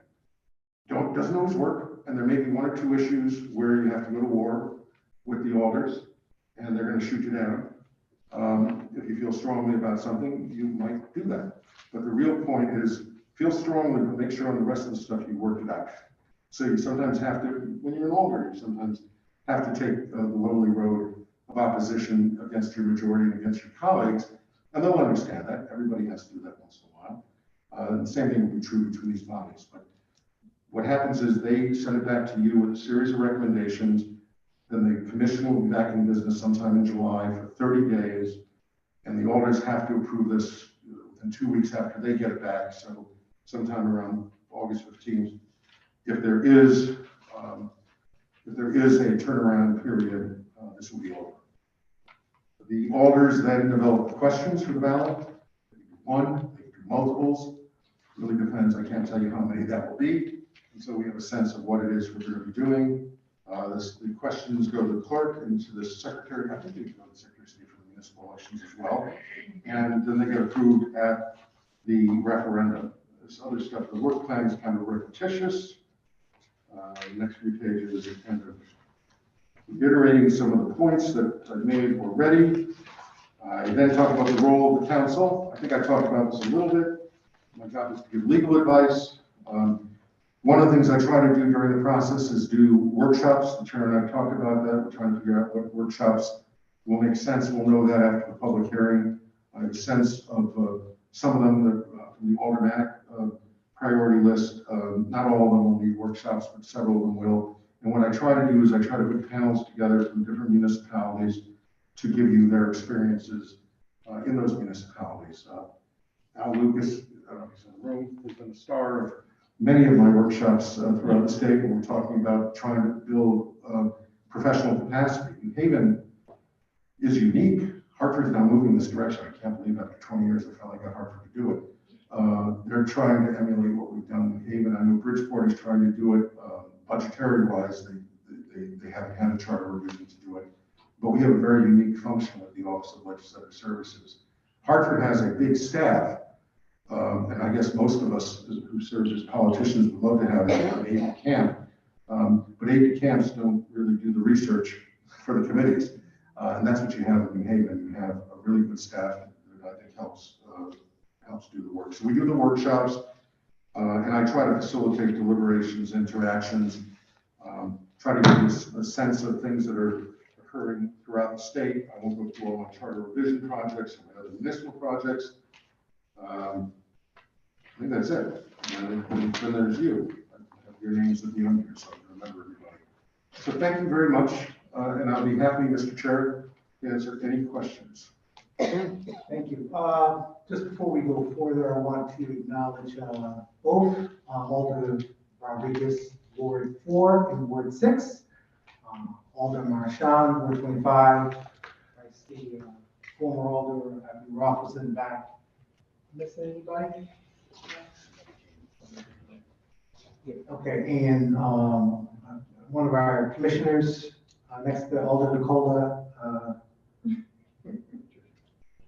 Doesn't always work, and there may be one or two issues where you have to go to war with the alders, and they're going to shoot you down. If you feel strongly about something, you might do that. But the real point is, feel strongly, but make sure on the rest of the stuff you work it out. So you sometimes have to, when you're an alder, you sometimes have to take the lonely road of opposition against your majority and against your colleagues, and they'll understand that. Everybody has to do that once in a while. The same thing will be true between these bodies. But what happens is they send it back to you with a series of recommendations. Then the commission will be back in business sometime in July for 30 days. And the alders have to approve this within 2 weeks after they get it back. So sometime around August 15th. If there is a turnaround period, this will be over. The alders then develop the questions for the ballot. They can do one, they can do multiples. It really depends. I can't tell you how many that will be. And so we have a sense of what it is we're going to be doing. The questions go to the clerk and to the secretary. I think they go to the Secretary of State for the municipal elections as well. And then they get approved at the referendum. This other stuff, the work plan is kind of repetitious. The next few pages are kind of reiterating some of the points that I made already. I then talk about the role of the council. I think I talked about this a little bit. My job is to give legal advice. One of the things I try to do during the process is do workshops. The chair and I talked about that. We're trying to figure out what workshops will make sense. We'll know that after the public hearing. I have a sense of some of them from the aldermanic priority list. Not all of them will be workshops, but several of them will. And what I try to do is I try to put panels together from different municipalities to give you their experiences in those municipalities. Al Lucas, I don't know if he's in the room, has been a star of many of my workshops throughout the state when we're talking about trying to build professional capacity. New Haven is unique. Hartford's now moving in this direction. I can't believe after 20 years I finally got Hartford to do it. They're trying to emulate what we've done in New Haven. I know Bridgeport is trying to do it budgetary wise. They haven't had a charter revision to do it. But we have a very unique function with the Office of Legislative Services. Hartford has a big staff. And I guess most of us who serve as politicians would love to have an aide-de-camp, but aide-de-camps don't really do the research for the committees. And that's what you have in New Haven. You have a really good staff that I think helps do the work. So we do the workshops, and I try to facilitate deliberations, interactions, try to give you a sense of things that are occurring throughout the state. I won't go through all my charter revision projects and my other municipal projects. I think that's it. And then there's you. I have your names at the end here, so I can remember everybody. So thank you very much, and I'll be happy, Mr. Chair, to answer any questions. Thank you. Just before we go further, I want to acknowledge both Alder Rodriguez, Ward 4 and Ward 6, Alder Marchand, Ward 25. I see former Alder Rothfuss in the back. Miss anybody? Yeah, okay, and one of our commissioners next to Alder Nicola.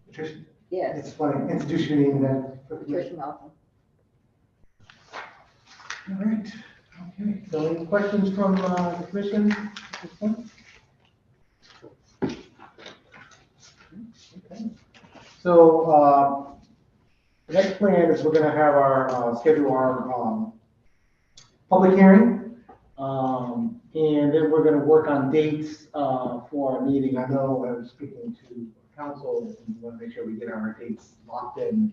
Patricia? Yes, It's funny, introduce your name then. Patricia Malcolm. All right, okay, so any questions from the commission at this point? So, the next plan is we're gonna have schedule our, public hearing. And then we're gonna work on dates, for our meeting. I know I was speaking to council, and we wanna make sure we get our dates locked in,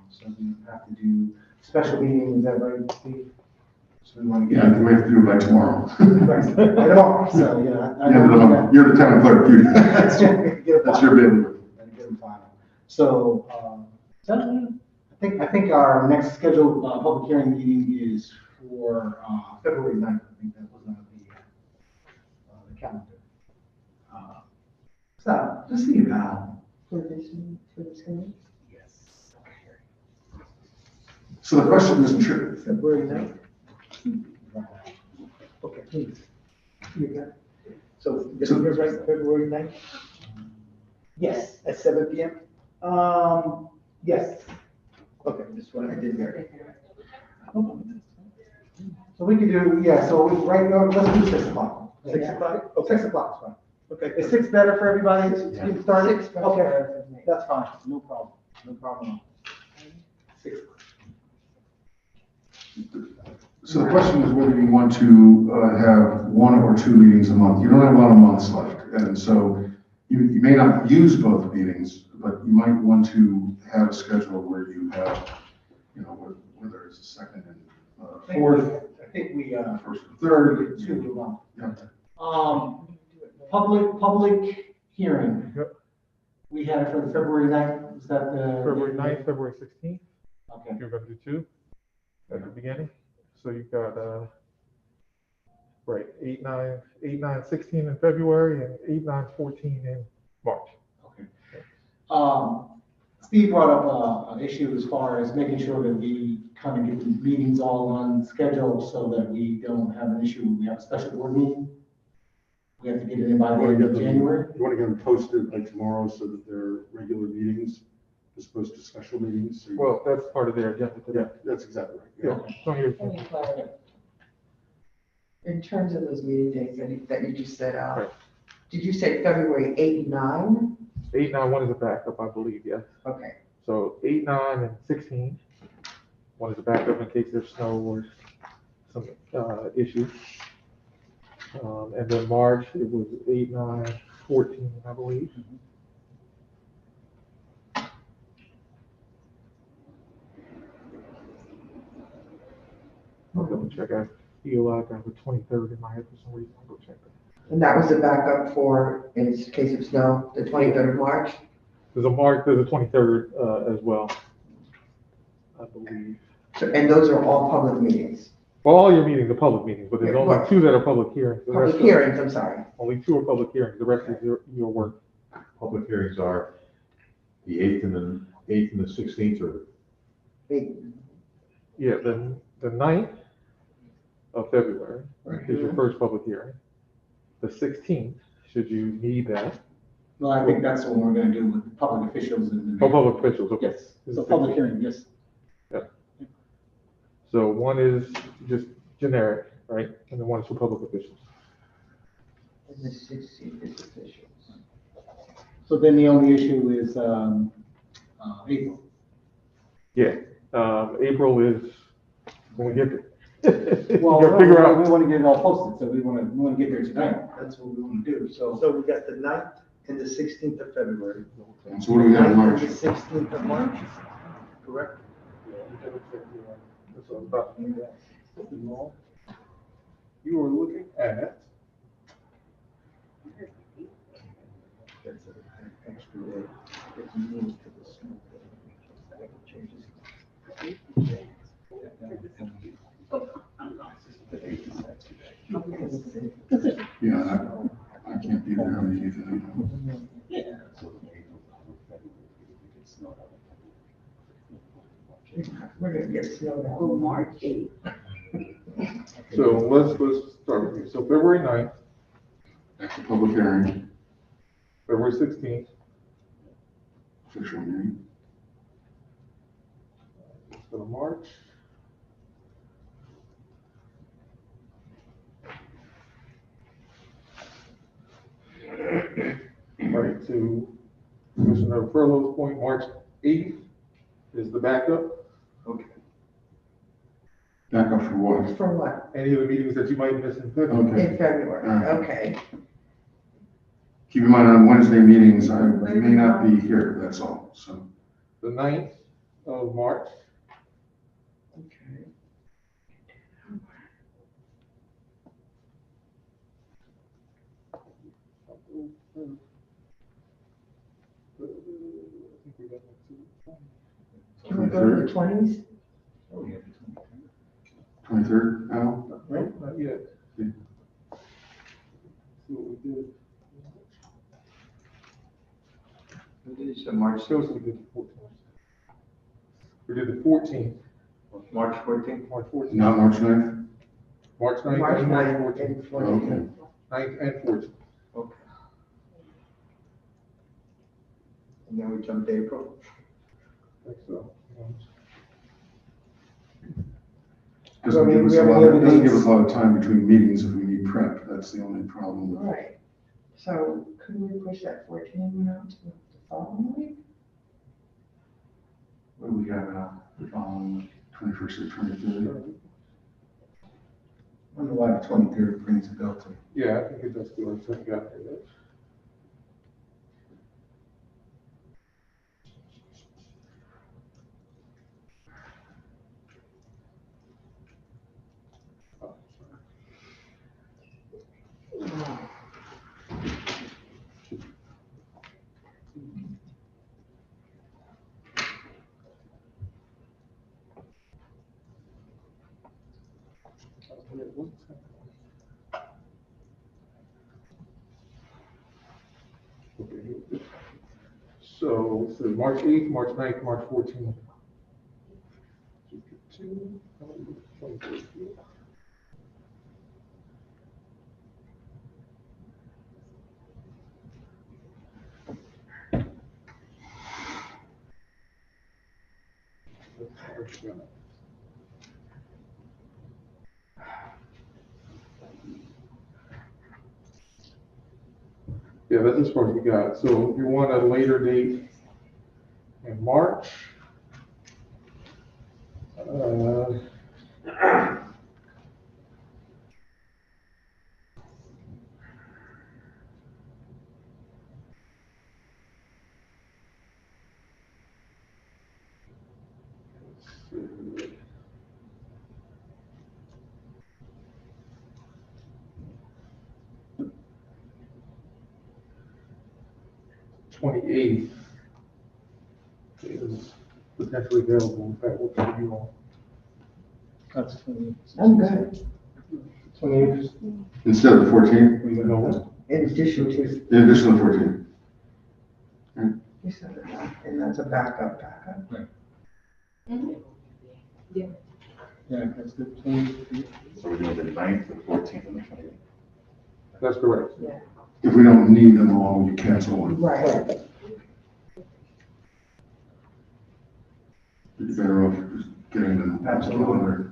so we don't have to do special meetings, is that right, Steve? So we wanna get. Yeah, I think we have to do it by tomorrow. By tomorrow, so, yeah. I Yeah, know we but got- you're the town clerk, you, That's that's your bailiwick. and get them final. So, I think our next scheduled, public hearing meeting is for, February 9th. I think that was on the calendar. So, just see you now. For this committee? Yes. So the question is, true. February 9th. Okay, please. You got it. So, this is right, February 9th? Yes. At 7 PM? Yes. Okay, this one I did there. So we can do, yeah, so right now, let's do 6 o'clock. 6 o'clock? Oh, 6 o'clock is fine. Okay. Is 6 better for everybody to get started? 6 Okay, that's fine, no problem, no problem. 6 o'clock. So the question is whether you want to have 1 or 2 meetings a month. You don't have a lot of months left, and so you may not use both meetings, but you might want to have a schedule where you have, you know, whether it's a second and fourth, I think we, first and third. 2 a month. Yeah. Public hearing. Yep. We had it for the February 9th, is that the? February 9th, February 16th, Okay, you're gonna do 2 at the beginning. So you've got, right, 8, 9, 16 in February and 8, 9, 14 in March. okay. Steve brought up an issue as far as making sure that we kind of get the meetings all on schedule so that we don't have an issue when we have a special board meeting. We have to get it in by the end of January. You want to get them posted by tomorrow so that they're regular meetings as opposed to special meetings? So you- Well, that's part of their agenda Yeah, today. that's exactly right. Yeah. So here's- Let me clarify. In terms of those meeting dates that you just set Right. out, did you say February 8 and 9? 8, 9, 1 is a backup, I believe, yes. Okay. So 8, 9, and 16. 1 is a backup in case there's snow or some issues. And then March, it was 8, 9, 14, I believe. I'll double check. I feel like I have the 23rd in my head for some reason. I'll go check that. And that was the backup for, in case of snow, the 23rd of March? There's a 23rd as well, I believe. So, and those are all public meetings? Well, all your meetings are public meetings, but there's Yeah, only right. 2 that are public hearings. The rest Public are- hearings, I'm sorry. Only 2 are public hearings. The rest is your work. Public hearings are the 8th and the 16th, or They- Yeah, the 9th of February is your first public hearing. The 16th, should you need that, Well, I think that's what we're gonna do with public officials and. oh, public officials, okay. Yes, so public hearing, yes. So 1 is just generic, right? And then 1 is for public officials. And the 16th is officials. So then the only issue is, April. Yeah, April is when we get there. Well, You gotta figure out, we wanna get it all posted, so we wanna get there tonight, that's what we wanna do, so. So we got the 9th and the 16th of February. And so what do we have in 9th March? and the 16th of March, correct? That's what I was about to do. You were looking at. That's an extra day. If you move to the snow. That changes. Yeah, I can't be there on the 8th. We're gonna get snowed out. Oh, March 8th. So let's start with you. So February 9th, That's a public hearing, February 16th, official meeting. let's go to March. Right, to Commissioner the furloughs point, March 8th is the backup. Okay. Back up for what? For what? Any of the meetings that you might miss in February. Okay. In February, okay. Keep in mind, on Wednesday meetings, I may not be here, that's all, so. The 9th of March, Okay. Can we go to the 20s? Oh, yeah. 23rd, Al? right? Not yet. Yeah. See what we did. What did you say, March, Shows we did the 14th. We did the 14th, March 14th? March 14th. Not March 9th? March 9th March and March 9th 14th. and 14th. 9th and 14th. Okay. And then we jump to April? I think so. Doesn't Well, give us we a have lot, any other doesn't give us dates? a lot of time between meetings if we need prep, that's the only problem. Right. So could we push that 14 out to the following week? What do we have now, the following 21st or 23rd? I don't know why the 23rd brings a bell to me. Yeah, I think it does feel like something got there. So, March 8th, March 9th, March 14th. Yeah, that's as far as we got. So if you want a later date in March, let's see. 28th is potentially available, if that works for you all. That's 20. I'm good. 28th. Instead of the 14th, You know what? In addition to, in addition to the 14th. you said that, and that's a backup. Yeah, that's good. 20th. So we're doing the 9th, the 14th, and the 28th. That's correct. If we don't need them all, we cancel one. Right. You're better off just getting them. on the Absolutely. calendar.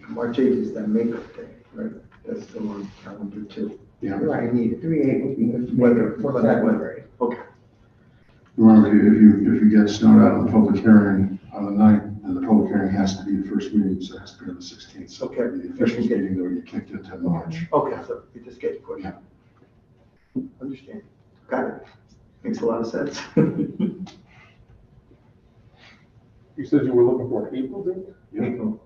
March 8th is that makeup day, right? That's the one calendar too. Yeah. Right, We need it. 3/8 would be good. Weather, for weather, February. Okay. Remember, if you get snowed out on the public hearing on the 9th, then the public hearing has to be the first meeting, so it has to be on the 16th. So Okay. the official meeting that would get kicked into March. Okay, so it just gets pushed. Yeah. Understand. Got it. Makes a lot of sense. You said you were looking for an April date? April.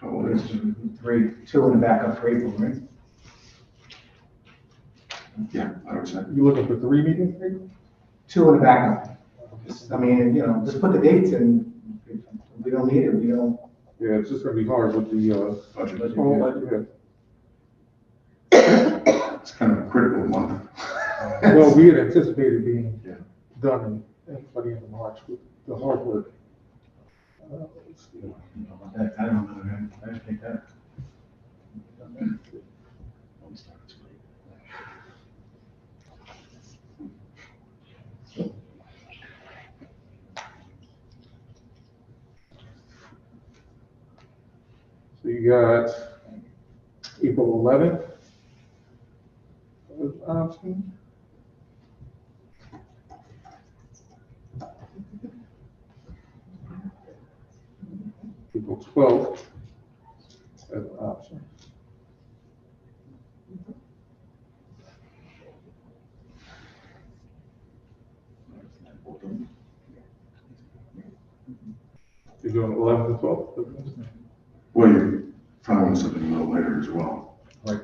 Oh, it's- 2 in the backup for April, right? Yeah, I would say. You looking for 3 meetings, April? 2 in the backup. I mean, just put the dates in. If we don't need it, we don't. Yeah, it's just gonna be hard with the, Budget. whole budget. It's kind of a critical month. Well, we had anticipated being Yeah. done by the end of March with the hard work. Let's see. I don't know, I don't think that. So you got April 11th, option. April 12th as an option. You're doing 11th and 12th? Well, you're following something a little later as well. Right.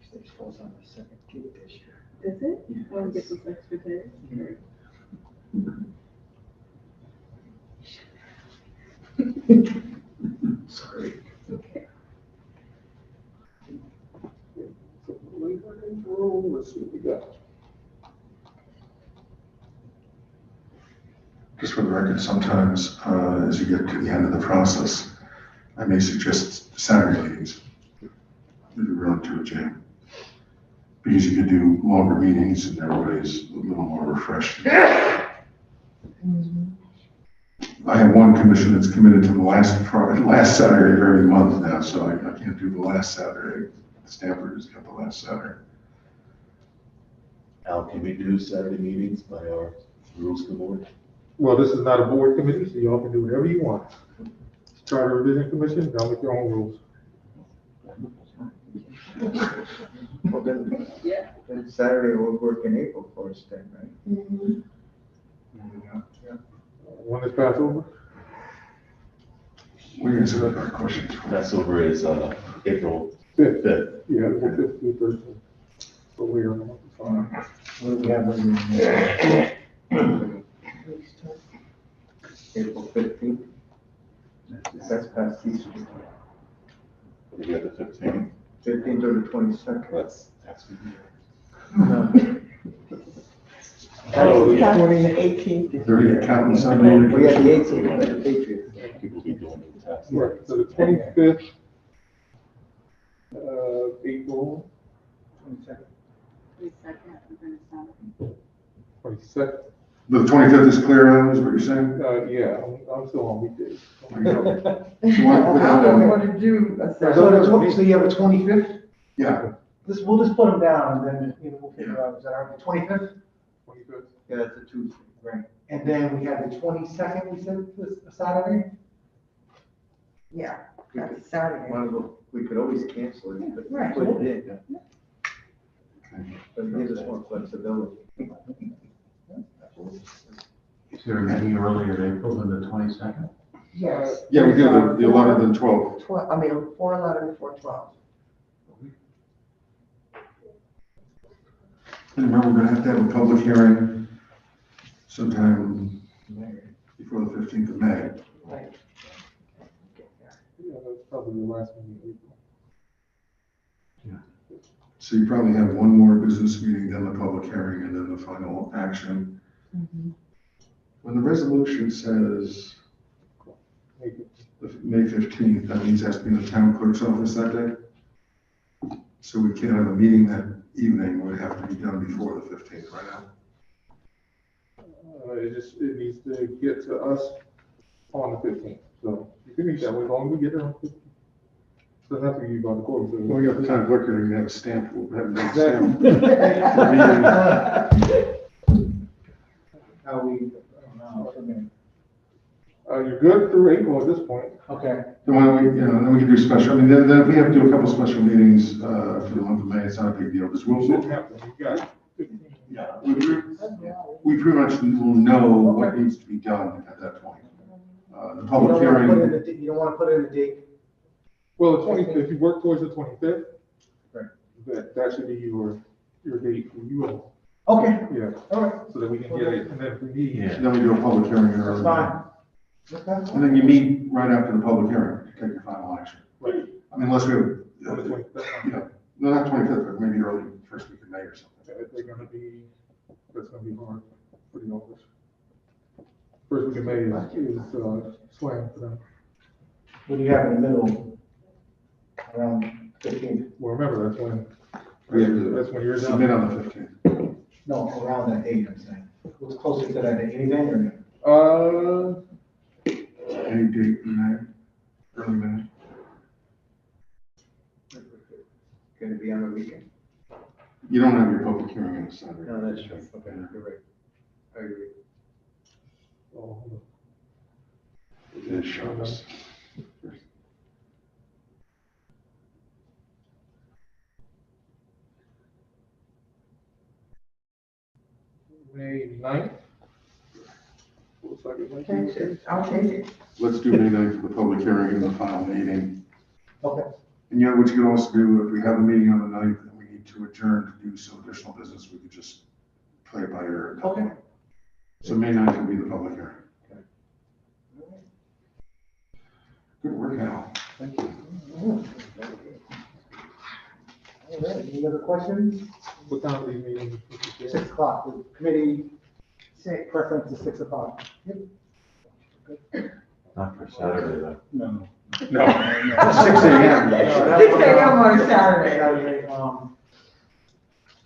Stage falls on the second gig this year. Is it? You want to get some extra days? Sorry. Okay. Let's see what we got. Just for the record, sometimes, as you get to the end of the process, I may suggest Saturday meetings. If you run to a jam. Because you could do longer meetings and everybody's a little more refreshed. I have one commission that's committed to the last Saturday of every month now, so I can't do the last Saturday. Stanford has got the last Saturday. Al, can we do Saturday meetings by our rules of board? Well, this is not a board committee, so y'all can do whatever you want. Charter Revision Commission, y'all make your own rules. Well, then, Yeah. then Saturday will work in April for us then, right? Mhm. Yeah. When is Passover? We answered our questions. Passover is, April 5th. 5th. Yeah, the 5th through 13th. So later in the month, it's fine. What do we have on April 15th? That's past Easter. We got the 15th. 15th or the 22nd? That's. Oh, yeah. 18th. 30 accountants on the. We had the 18th, but the Patriots. People be doing the tax. Right, so the 25th of April, 22nd. 22nd. The 25th is clear on, is what you're saying? Yeah, I'm still on weekdays. There you go. I You want to put that don't down? want to do a So you have a 25th? Yeah, We'll just put them down and then, we'll figure out, is that our 25th? 25th. Yeah, that's a Tuesday. Right. And then we have the 22nd, we said, this Saturday? Yeah, that's Saturday. We could always cancel it, but Right. put it in. But it gives us more flexibility. Is there a meeting earlier in April than the 22nd? Yes. yeah, we do the 11th and 12th. 4/11 to 4/12. And remember, we're gonna have to have a public hearing sometime before the 15th of May. Right. Yeah, that's probably the last meeting in April. So you probably have one more business meeting, then the public hearing, and then the final action. When the resolution says Maybe. May 15th, that means it has to be in the town clerk's office that day. So we can't have a meeting that evening, it would have to be done before the 15th, right now. It needs to get to us on the 15th, so you can meet that way, as long as we get there on the 15th. Doesn't have to be by the court. so- Well, we got the town clerk, we're gonna have a stamp, we'll have a Exactly. stamp. How we, I don't know. You're good through April at this point. Okay. Then why don't we, then we can do special, I mean, then if we have to do a couple special meetings, for the month of May, it's not a big deal, because Shouldn't happen, you got it. yeah, we pretty much will know what needs to be done at that point. The public hearing, You don't want to put in a date? Well, the 25th, if you work towards the 25th. Right. That should be your date for you all. Okay, Yeah, all right, so that we can get it, and then if we need. Yeah. then we do a public hearing. that's fine. Okay. And then you meet right after the public hearing to take your final action. Right. I mean, unless we have, On the 25th. you know, no, not 25th, but maybe early first week of May or something. If they're gonna be That's gonna be hard for the office. First week of May is swing for them. What do you have in the middle? Around 15th? Well, remember, that's when, We have to that's when you're done. submit on the 15th. No, around that date, I'm saying. What's closer to that date, anything or no? Any date in May, early May. Gonna be on the weekend? You don't have your public hearing on Saturday. No, that's true. Okay, you're right. I agree. Oh, hold on. It is Shabbos. May 9th. Looks like it might be Change okay. it, I'll change it. Let's do May 9th for the public hearing and the final meeting. Okay. And what you can also do, if we have a meeting on the 9th and we need to adjourn to do some additional business, we could just play it by ear. at that Okay. point. So May 9th will be the public hearing. Good work, Al. Thank you. All right, any other questions? What time are you meeting? 6 o'clock, the committee preference is 6 o'clock. Not for Saturday, though. No. No. 6 a.m. 6 a.m. on a Saturday. Saturday, What are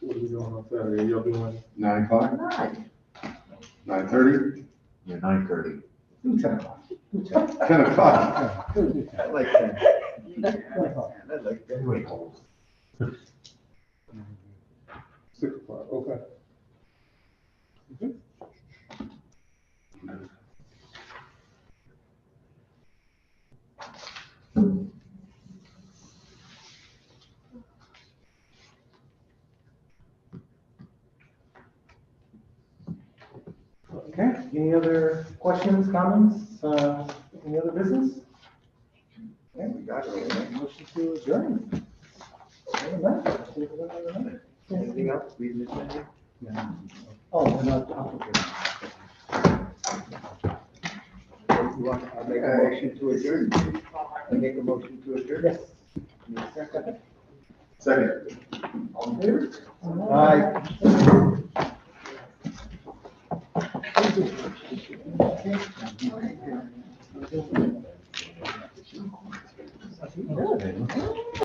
we doing on Saturday? Y'all doing? 9 o'clock, Nine. 9:30, Yeah, 9:30. do 10 o'clock. Do 10. 10 o'clock. Do 10. I like that. 10 o'clock. I like that. Anyway, hold. 6 o'clock, okay. Okay, any other questions, comments, any other business? Okay, we got it. Motion to adjourn. Anything else we missed anything? Oh, and I'll You want, I'll make a motion to adjourn. I make a motion to adjourn. Yes. Need a second? Second. All in favor? Aye.